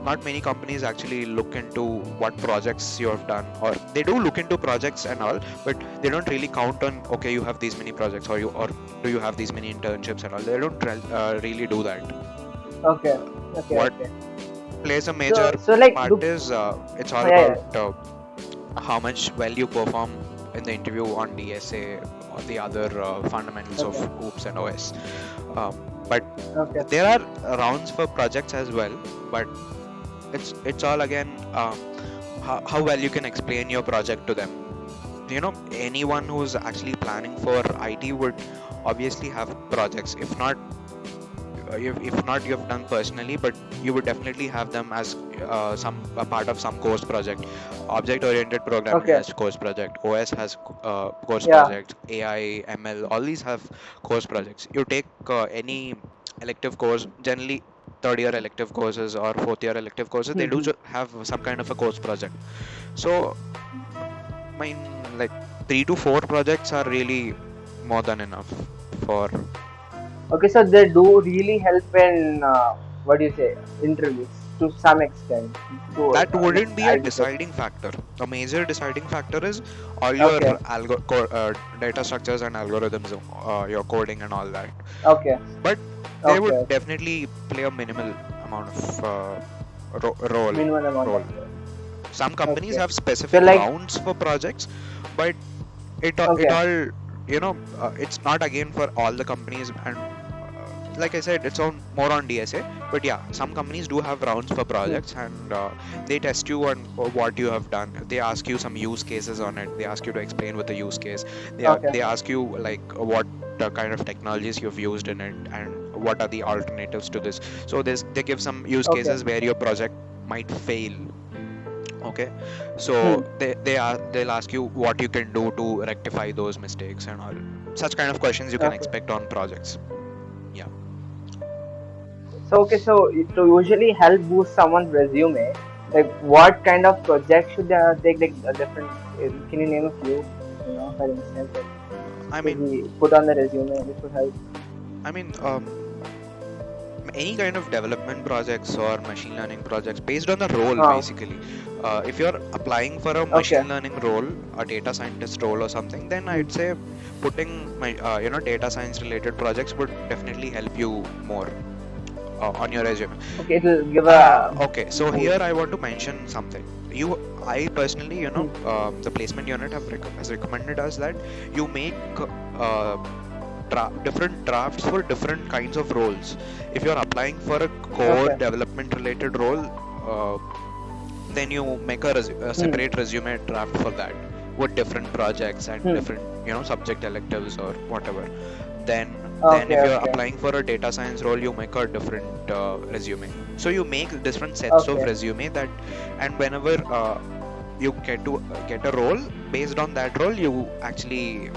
not many companies actually look into what projects you have done, or they do look into projects and all, but they don't really count on, okay, you have these many projects, or do you have these many internships and all. They don't really do that. Okay. Okay. What Okay. plays a major So like part is it's all yeah, about how much well you perform in the interview on DSA or the other fundamentals of Okay. OOPS and OS. Um, but Okay. there are rounds for projects as well, but it's all again how well you can explain your project to them. Anyone who's actually planning for IT would obviously have projects. If not you've done personally, but you would definitely have them as a part of some course project. Object oriented programming Okay. has course project, OS has course Yeah. project, AI, ML, all these have course projects. You take any elective course, generally third year elective courses or fourth year elective courses, they do have some kind of a course project. So I mean, like 3 to 4 projects are really more than enough for. Okay. So they do really help in what do you say, interviews to some extent. To That wouldn't be a IT sector. deciding factor. The major deciding factor is all your Okay. data structures and algorithms, your coding and all that. Okay. But they Okay. would Okay. definitely play a minimal amount of role. Minimum amount role. of. Some companies Okay. have So specific like rounds for projects, but it okay. all it's not again for all the companies, and like I said, it's more on DSA. But yeah, some companies do have rounds for projects, and they test you on what you have done. They ask you some use cases on it. They ask you to explain with the use case. Okay. They ask you like what kind of technologies you've used in it, and what are the alternatives to this. So they give some use Okay. cases where your project might fail. Okay, so they'll ask you what you can do to rectify those mistakes and all such kind of questions you can Okay. expect on projects. Yeah. So okay. So to usually help boost someone's resume, like what kind of project should they take? Like a different. Can you name a few? For instance, I like, mean, we put on the resume, which would help. I mean, any kind of development projects or machine learning projects based on the role, basically. If you're applying for a machine learning role, a data scientist role or something, then I'd say putting data science related projects would definitely help you more on your resume. Okay, it will give a. Okay, so here I want to mention something. I personally, the placement unit has recommended us that you make different drafts for different kinds of roles. If you're applying for a code development related role, then you make a separate resume draft for that with different projects and different subject electives or whatever. Then if you're applying for a data science role, you make a different resume. So you make different sets of resume that, and whenever you get a role, based on that role you actually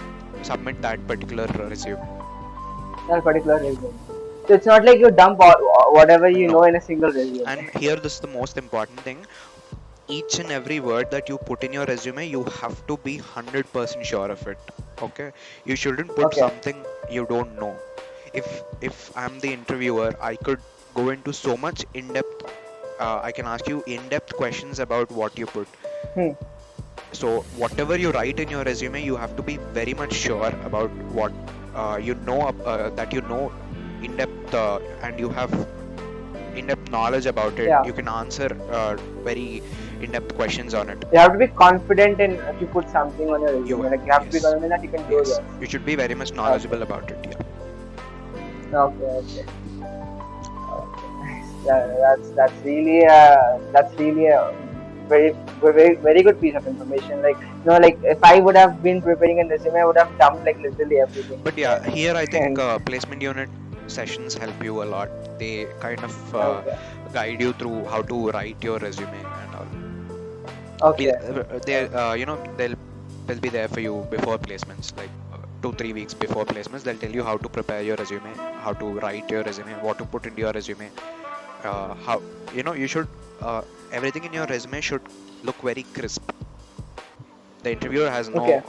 submit that particular resume. That particular resume. So it's not like you dump whatever you know in a single resume. And here this is the most important thing. Each and every word that you put in your resume, you have to be 100% sure of it. Okay, you shouldn't put something you don't know. If I'm the interviewer, I could go into so much in-depth. I can ask you in-depth questions about what you put. So whatever you write in your resume, you have to be very much sure about what that you know in depth, and you have in-depth knowledge about it. You can answer very in-depth questions on it. You have to be confident in if you put something on your resume. You have to be confident that you can do that. You should be very much knowledgeable about it. Yeah. Okay. That's really a very good piece of information. Like, like if I would have been preparing a resume, I would have dumped like literally everything But there. yeah, here I think And placement unit sessions help you a lot. They kind of okay, guide you through how to write your resume and all. okay, They'll be there for you before placements, like 2-3 weeks before placements. They'll tell you how to prepare your resume, how to write your resume, what to put into your resume. How you should everything in your resume should look very crisp. The interviewer has no okay,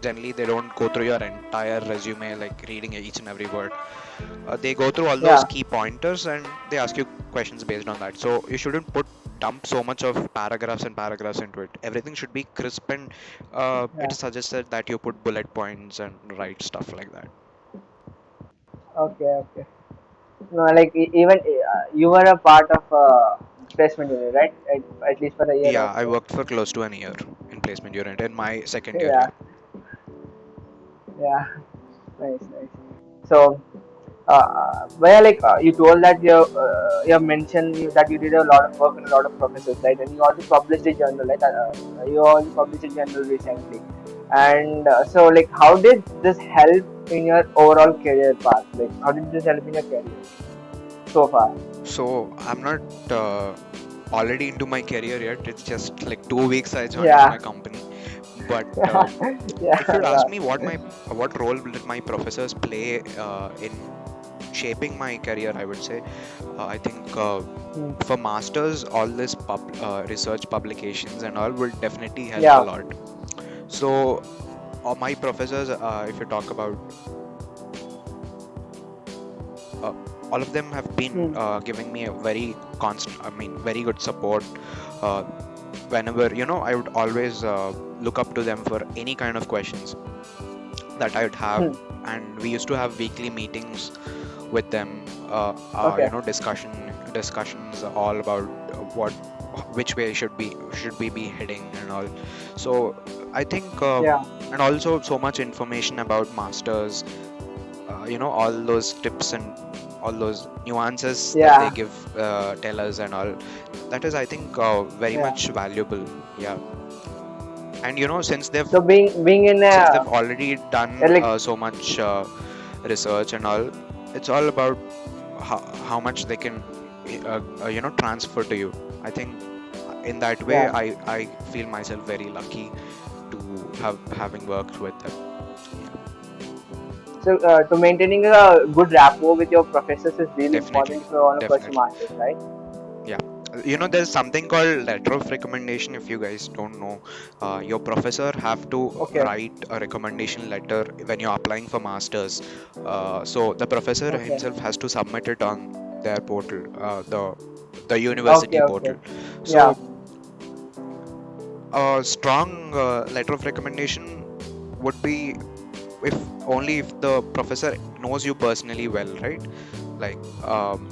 generally they don't go through your entire resume like reading each and every word. They go through all those yeah, key pointers and they ask you questions based on that. So you shouldn't dump so much of paragraphs and paragraphs into it. Everything should be crisp, and it yeah, is suggested that you put bullet points and write stuff like that. okay, okay. No, like even you were a part of placement unit, right? At least for a year or Yeah, I so. worked for close to an year in placement unit in my second year. Yeah, Yeah. yeah, nice, nice. So, where like you told that you have mentioned that you did a lot of work in a lot of professors, right? And you also published a journal, right? You also published a journal recently. And so, like, how did this help in your overall career path? Like, how did this help in your career so far? So I'm not already into my career yet. It's just like 2 weeks I joined Yeah, my company. But yeah, if you'd ask yeah. me what role did my professors play in shaping my career, I would say I think Hmm. for masters, all this research publications and all will definitely help a Yeah, lot. So my professors, if you talk about uh, all of them have been hmm. giving me a very very good support. Uh, Whenever I would always look up to them for any kind of questions that I would have, Hmm. and we used to have weekly meetings with them. Okay, Discussions all about what which way should we be heading and all. So I think yeah, and also so much information about masters, all those tips and all those nuances that they yeah, give tell us and all, that is I think very yeah. much valuable. Yeah. And since they've So being in since a they've already done like so much research and all, it's all about how much they can transfer to you. I think in that way yeah. I feel myself very lucky to having worked with them. So to maintaining a good rapport with your professors is really Definitely, important if you want to pursue definitely. masters, right? Yeah. There's something called letter of recommendation. If you guys don't know, your professor have to Okay, write a recommendation letter when you're applying for masters. So the professor okay, himself has to submit it on their portal, the okay, university okay. portal. Yeah, So a strong letter of recommendation would be if only if the professor knows you personally well, right? Like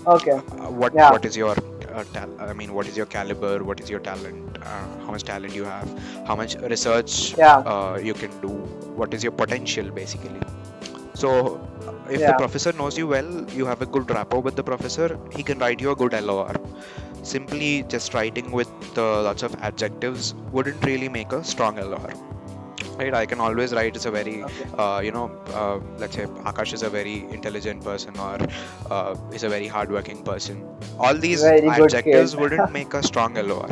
okay, what yeah, what is your what is your caliber, what is your talent, how much talent you have, how much research yeah, you can do, what is your potential basically. So if the yeah, professor knows you well, you have a good rapport with the professor, he can write you a good LOR. Simply just writing with lots of adjectives wouldn't really make a strong LOR. Right, I can always write as a very, okay. let's say Akash is a very intelligent person, or is a very hardworking person. All these Very good kid. adjectives wouldn't make a strong LOR.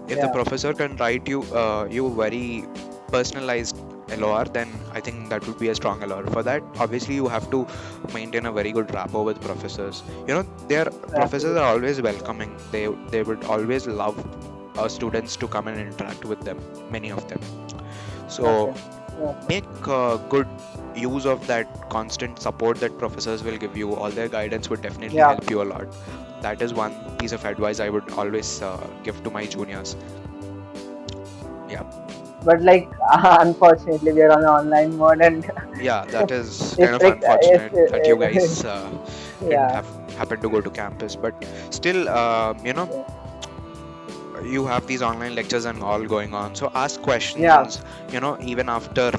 If the Yeah, professor can write you very personalized LOR, then I think that would be a strong LOR. For that, obviously, you have to maintain a very good rapport with professors. Their professors absolutely. are always welcoming. They would always love students to come and interact with them. Many of them. Okay, So okay. make good use of that constant support that professors will give you. All their guidance would definitely Yeah, help you a lot. That is one piece of advice I would always give to my juniors. Yeah. but like unfortunately we are on online mode and Yeah, that is kind it's of like unfortunate that you guys didn't yeah, have happen to go to campus, but still, yeah, you have these online lectures and all going on. So ask yeah, questions, even after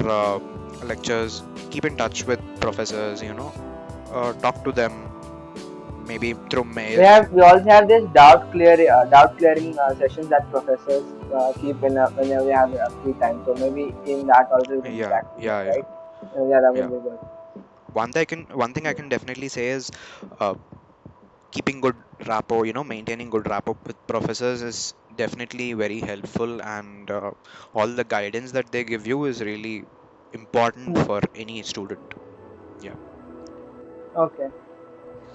lectures. Keep in touch with professors, talk to them, maybe through mail. We also have this doubt clearing sessions that professors keep whenever we have free time. So maybe in that also we can do Yeah, that, yeah, yeah, right? Yeah, that yeah. would be good. One thing I can definitely say is uh, keeping good rapport, maintaining good rapport with professors is definitely very helpful, and all the guidance that they give you is really important Hmm. for any student. Yeah. Okay.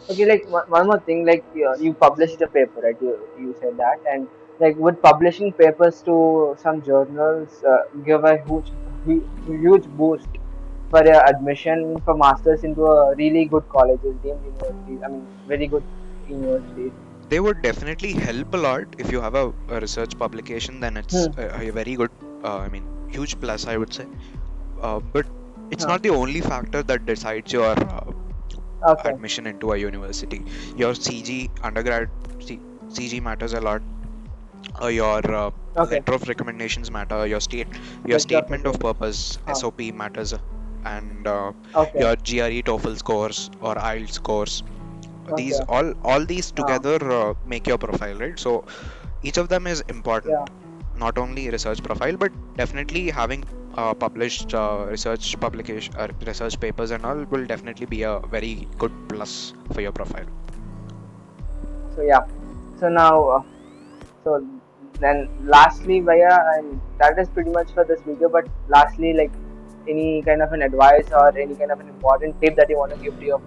Okay, like one more thing, like you published a paper, right? You said that, and like would publishing papers to some journals give a huge boost for your admission for masters into a really good colleges, deemed universities. I mean, very good universities. They would definitely help a lot. If you have a research publication, then it's Hmm. a very good, I mean, huge plus, I would say. But it's Huh. not the only factor that decides your Okay. admission into a university. Your CG undergrad CG matters a lot. Your Okay. letter of recommendations matter. Your Lecture statement of professor. purpose Huh. (SOP) matters, and Okay. your GRE TOEFL scores or IELTS scores. These Okay. all these Huh. together make your profile, right? So each of them is important. Yeah. Not only research profile, but definitely having published research papers and all will definitely be a very good plus for your profile. So yeah. So now. So then lastly, Vaya, and that is pretty much for this video. But lastly, like any kind of an advice or any kind of an important tip that you want to give to your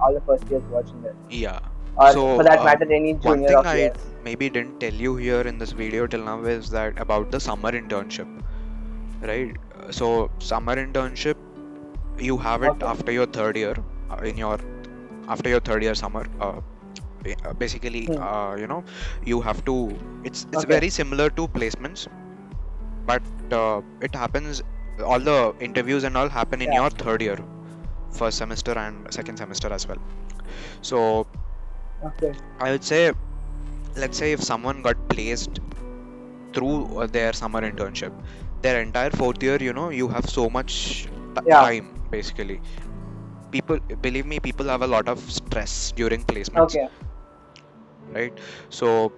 all the first years watching this, Yeah. or for So that matter, any one junior thing of I yours. maybe didn't tell you here in this video till now is that about the summer internship, right? So summer internship, you have it Okay. after your third year, in your after your third year summer. Basically, Hmm. you have to. It's Okay. very similar to placements, but it happens. All the interviews and all happen in Yeah. your third year, first semester and second semester as well. So Okay. I would say, let's say if someone got placed through their summer internship, their entire fourth year, you have so much Yeah. time basically. People, believe me, people have a lot of stress during placements, Okay. right? So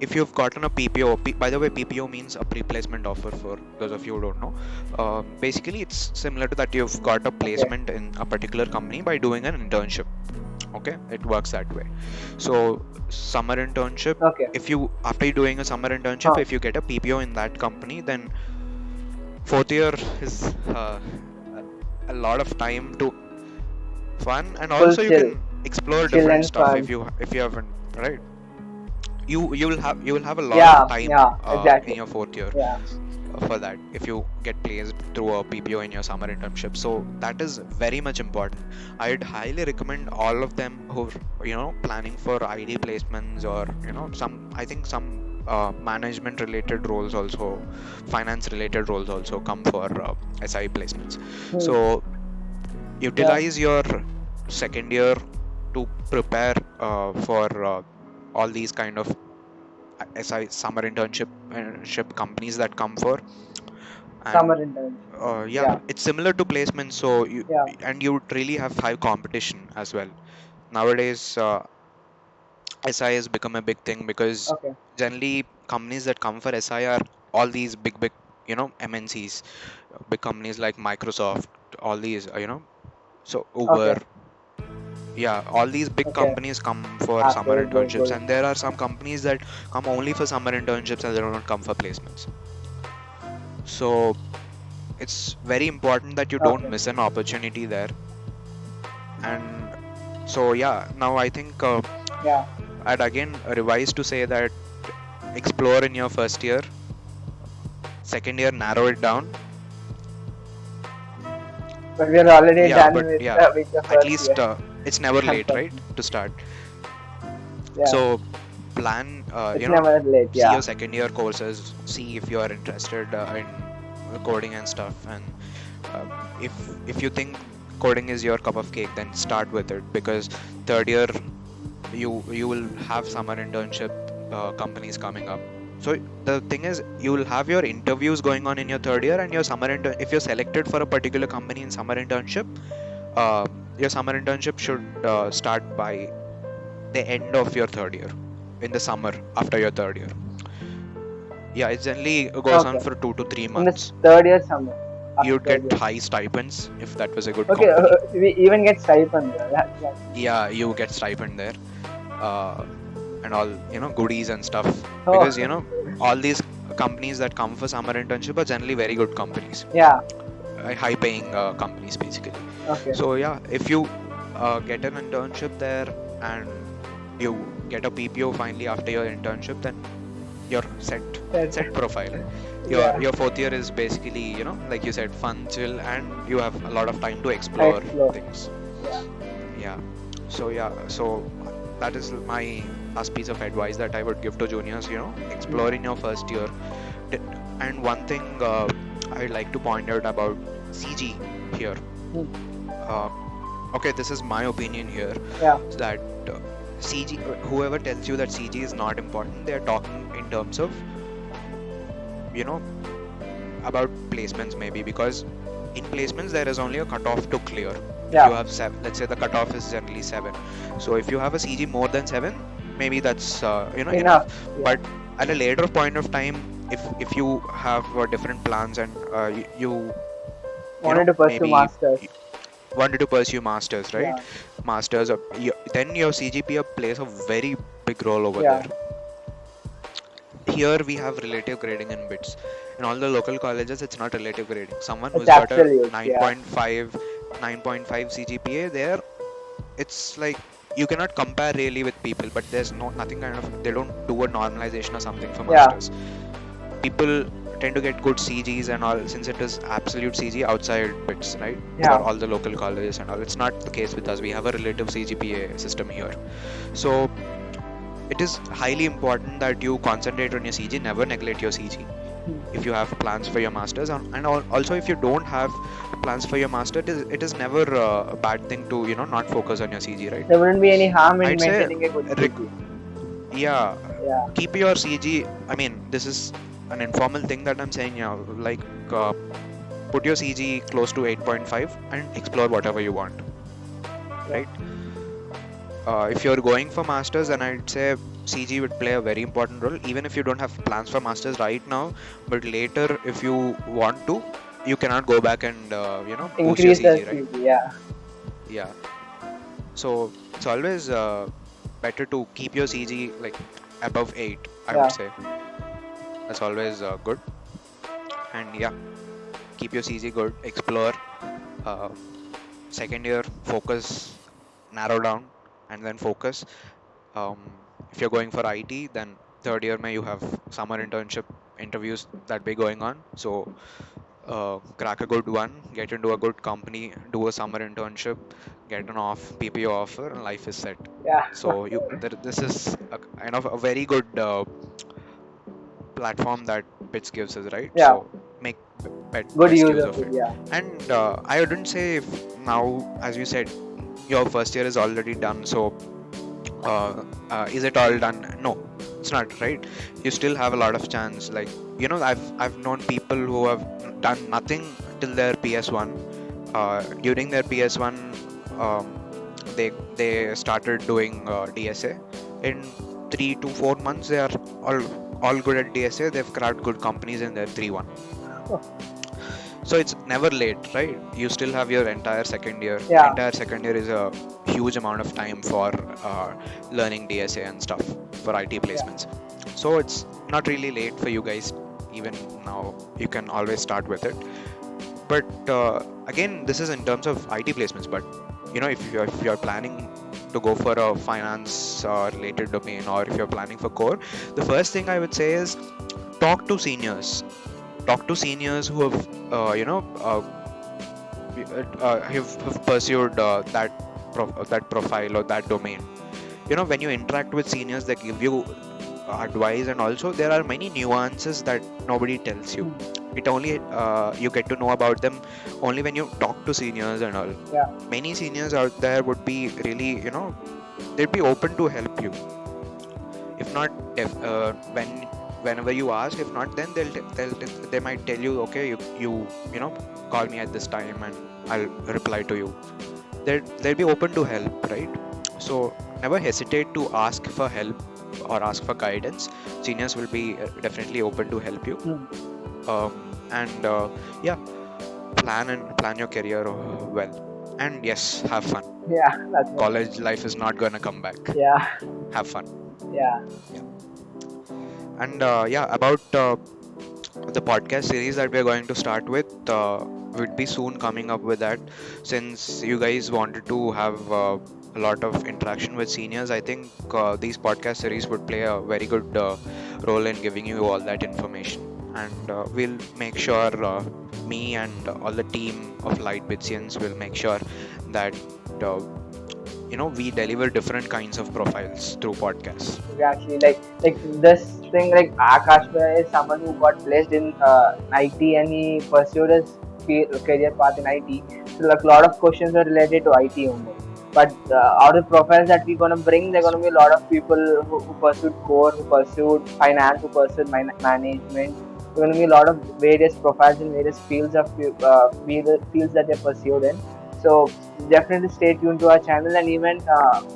if you've gotten a PPO, by the way, PPO means a pre-placement offer for those of you who don't know. Basically, it's similar to that you've got a Okay. placement in a particular company by doing an internship. Okay, it works that way. So summer internship, Okay. if you after you doing a summer internship, Huh. if you get a PPO in that company, then fourth year is a a lot of time to fun, and Full also you chill, can explore chill different and stuff fun. if you haven't, right? You will have a lot of Yeah. time Yeah. in Exactly. your fourth year Yeah. for that if you get placed through a PPO in your summer internship. So that is very much important. I'd highly recommend all of them who are, planning for ID placements, or some, I think some management related roles also, finance related roles also come for SI placements. Hmm. So Yeah. utilize your second year to prepare for all these kind of SI summer internship companies that come for. Summer And internship. yeah, Yeah. it's similar to placement. So Yeah. you would really have high competition as well nowadays. SI has become a big thing because Okay. generally companies that come for SI are all these big MNCs, big companies like Microsoft, all these so Uber. Okay. Yeah, all these big Okay. companies come for summer Apple, internships, Google. and there are some companies that come only for summer internships and they don't come for placements. So it's very important that you don't Okay. miss an opportunity there. And so yeah, now I think Yeah. I'd again revise to say that explore in your first year, second year narrow it down. But we're already Yeah, done but yeah, with the at first least year. it's never late, right, Unfortunately. to start. Yeah. So plan, It's never late. see Yeah. your second year courses, see if you are interested in coding and stuff, and uh, if you think coding is your cup of cake, then start with it, because third year you will have summer internship companies coming up. So the thing is, you will have your interviews going on in your third year, and your summer intern, if you're selected for a particular company in summer internship, uh, your summer internship should start by the end of your third year, in the summer after your third year. Yeah, it generally goes on Okay. for 2 to 3 In the months. third year summer. After You'd third get year. high stipends if that was a good Okay, company. we even get stipend. That. Yeah, you get stipend there, uh, and all, goodies and stuff. Oh, Because all these companies that come for summer internship are generally very good companies, yeah. high paying companies basically. Okay. So yeah, if you get an internship there and you get a PPO finally after your internship, then you're set profile. Yeah. Your fourth year is basically, like you said, fun, chill, and you have a lot of time to explore things. Yeah. Yeah. So that is my last piece of advice that I would give to juniors. Explore in your first year. D- And one thing I'd like to point out about CG here. Uh, okay, this is my opinion here. Yeah. That CG, whoever tells you that CG is not important, they are talking in terms of, about placements maybe, because in placements there is only a cutoff to clear. Yeah. You have 7, let's say the cutoff is generally 7. So if you have a CG more than 7, maybe that's enough. Yeah. But at a later point of time, if you have different plans and you wanted to pursue maybe masters. wanted to pursue masters, right? Yeah. Masters, then your CGPA plays a very big role over Yeah. there. Here we have relative grading in bits. In all the local colleges, it's not relative grading. Someone who's It's got a absolute, 9.5 CGPA there, it's like you cannot compare really with people, but there's nothing kind of, they don't do a normalization or something for Yeah. masters. People tend to get good CGs and all, since it is absolute CG outside bits, right? Yeah. For all the local colleges and all. It's not the case with us. We have a relative CGPA system here. So it is highly important that you concentrate on your CG, never neglect your CG. If you have plans for your masters, and also if you don't have plans for your master, it is never a bad thing to not focus on your CG, right? There wouldn't be any harm in I'd say maintaining a good CG. Yeah, Yeah. keep your CG. I mean, this is an informal thing that I'm saying now. Like, put your CG close to 8.5 and explore whatever you want, right? If you're going for masters, then I'd say CG would play a very important role, even if you don't have plans for masters right now. But later, if you want to, you cannot go back and boost your Increase the CG, right? CG. Yeah. Yeah. So it's always better to keep your CG like above 8, I would say. That's always good. And yeah, keep your CG good, explore. Second year, focus, narrow down, and then focus. If you're going for IT, then third year may you have summer internship interviews that be going on. So crack a good one, get into a good company, do a summer internship, get an PPO offer, and life is set. Yeah. So this is a kind of a very good platform that BITS gives us, right? Yeah. So make Good best use of it. Yeah. And I wouldn't say if now, as you said, your first year is already done. So is it all done? No, it's not, right? You still have a lot of chance. Like, I've known people who have done nothing till their PS1. During their PS1, they started doing DSA. In 3 to 4 months, they are all good at DSA. They've cracked good companies in their 3-1. So it's never late, right? You still have your entire second year. Yeah. Entire second year is a huge amount of time for learning DSA and stuff for IT placements. So it's not really late for you guys. Even now, you can always start with it. But again, this is in terms of IT placements. But if you're planning to go for a finance related domain, or if you're planning for core, the first thing I would say is talk to seniors. Talk to seniors who have have pursued that profile or that domain. When you interact with seniors, they give you advice, and also there are many nuances that nobody tells you. It only you get to know about them only when you talk to seniors and all. Yeah. Many seniors out there would be really, they'd be open to help you. If not, whenever you ask, if not, then they might tell you, okay, you call me at this time and I'll reply to you. They'll be open to help, right? So never hesitate to ask for help or ask for guidance. Seniors will be definitely open to help you. And yeah, plan your career well. And yes, have fun. Yeah, that's what. College life is not gonna come back. Yeah, Have fun. yeah, And yeah, about the podcast series that we're going to start with, we'd be soon coming up with that. Since you guys wanted to have a lot of interaction with seniors, I think these podcast series would play a very good role in giving you all that information. And we'll make sure, me and all the team of Light Bitsians will make sure that uh, we deliver different kinds of profiles through podcasts. exactly. Like this thing, like Akash Bhai is someone who got placed in IT and he pursued his career path in IT. So like a lot of questions are related to IT only. But out of profiles that we're gonna bring, there are gonna be a lot of people who pursued core, who pursued finance, who pursued management. There are gonna be a lot of various profiles in various fields of fields that they pursued in. So definitely stay tuned to our channel, and even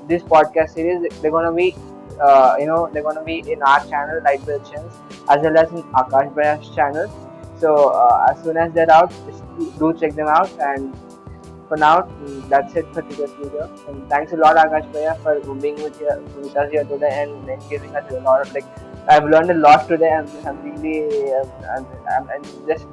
this podcast series, they're gonna be they're gonna be in our channel, Light Productions, as well as in Akash Bhaya's channel. So as soon as they're out, just do check them out. And for now, that's it for today's video. And thanks a lot, Akash Bhaya, for being with us here today and giving us a lot of like. I've learned a lot today. I'm really, I'm just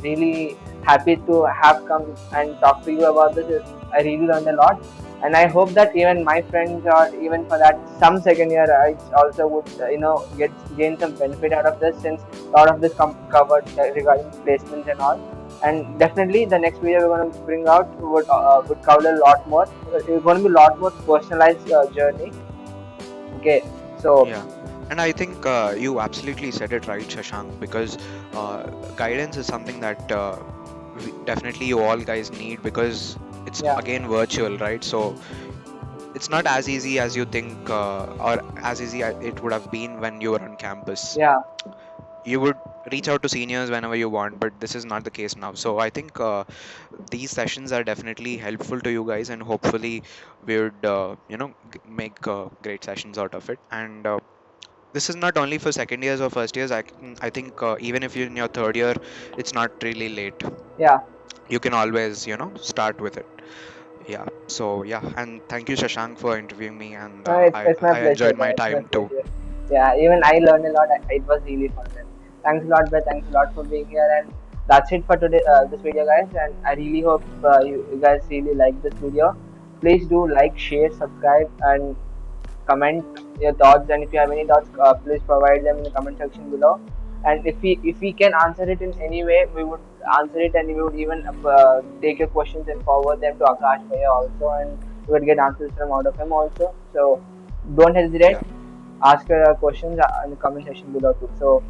really happy to have come and talk to you about this. I really learned a lot, and I hope that even my friends, or even for that some second year, I also would gain some benefit out of this, since a lot of this covered regarding placements and all. And definitely the next video we're going to bring out would cover a lot more. It's going to be a lot more personalized journey. Okay, so Yeah, and I think you absolutely said it right, Shashank, because guidance is something that definitely you all guys need, because it's yeah, again virtual, right? So it's not as easy as you think, or as easy as it would have been when you were on campus. yeah, You would reach out to seniors whenever you want, but this is not the case now. So I think these sessions are definitely helpful to you guys, and hopefully we would make great sessions out of it. And this is not only for second years or first years. I think even if you're in your third year, it's not really late. yeah. You can always start with it. Yeah. So yeah, and thank you, Shashank, for interviewing me, and It's my I pleasure, enjoyed my guys. It's my time too. pleasure. Yeah, even I learned a lot. It was really fun. And thanks a lot, Beth. Thanks a lot for being here. And that's it for today. This video, guys. And I really hope you guys really like this video. Please do like, share, subscribe, and comment your thoughts. And if you have any thoughts, please provide them in the comment section below. And if we can answer it in any way, we would answer it, and we would even take your questions and forward them to Akash Bhaiya also, and we would get answers from out of him also. So don't hesitate. Yeah. Ask your questions in the comment section below too. So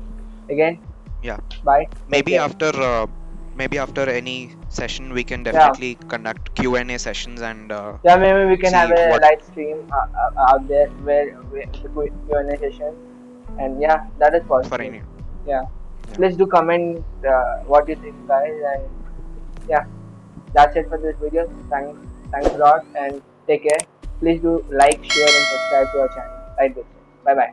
again, Yeah. bye. Take Maybe care. after any session, we can definitely conduct Q&A sessions, and Yeah, maybe we can have see a what live stream out there where the Q&A session, and yeah, that is for possible. any. Yeah. Yeah. Please do comment what you think, guys, and yeah, that's it for this video. Thanks a lot, and take care. Please do like, share, and subscribe to our channel. Right, bye bye.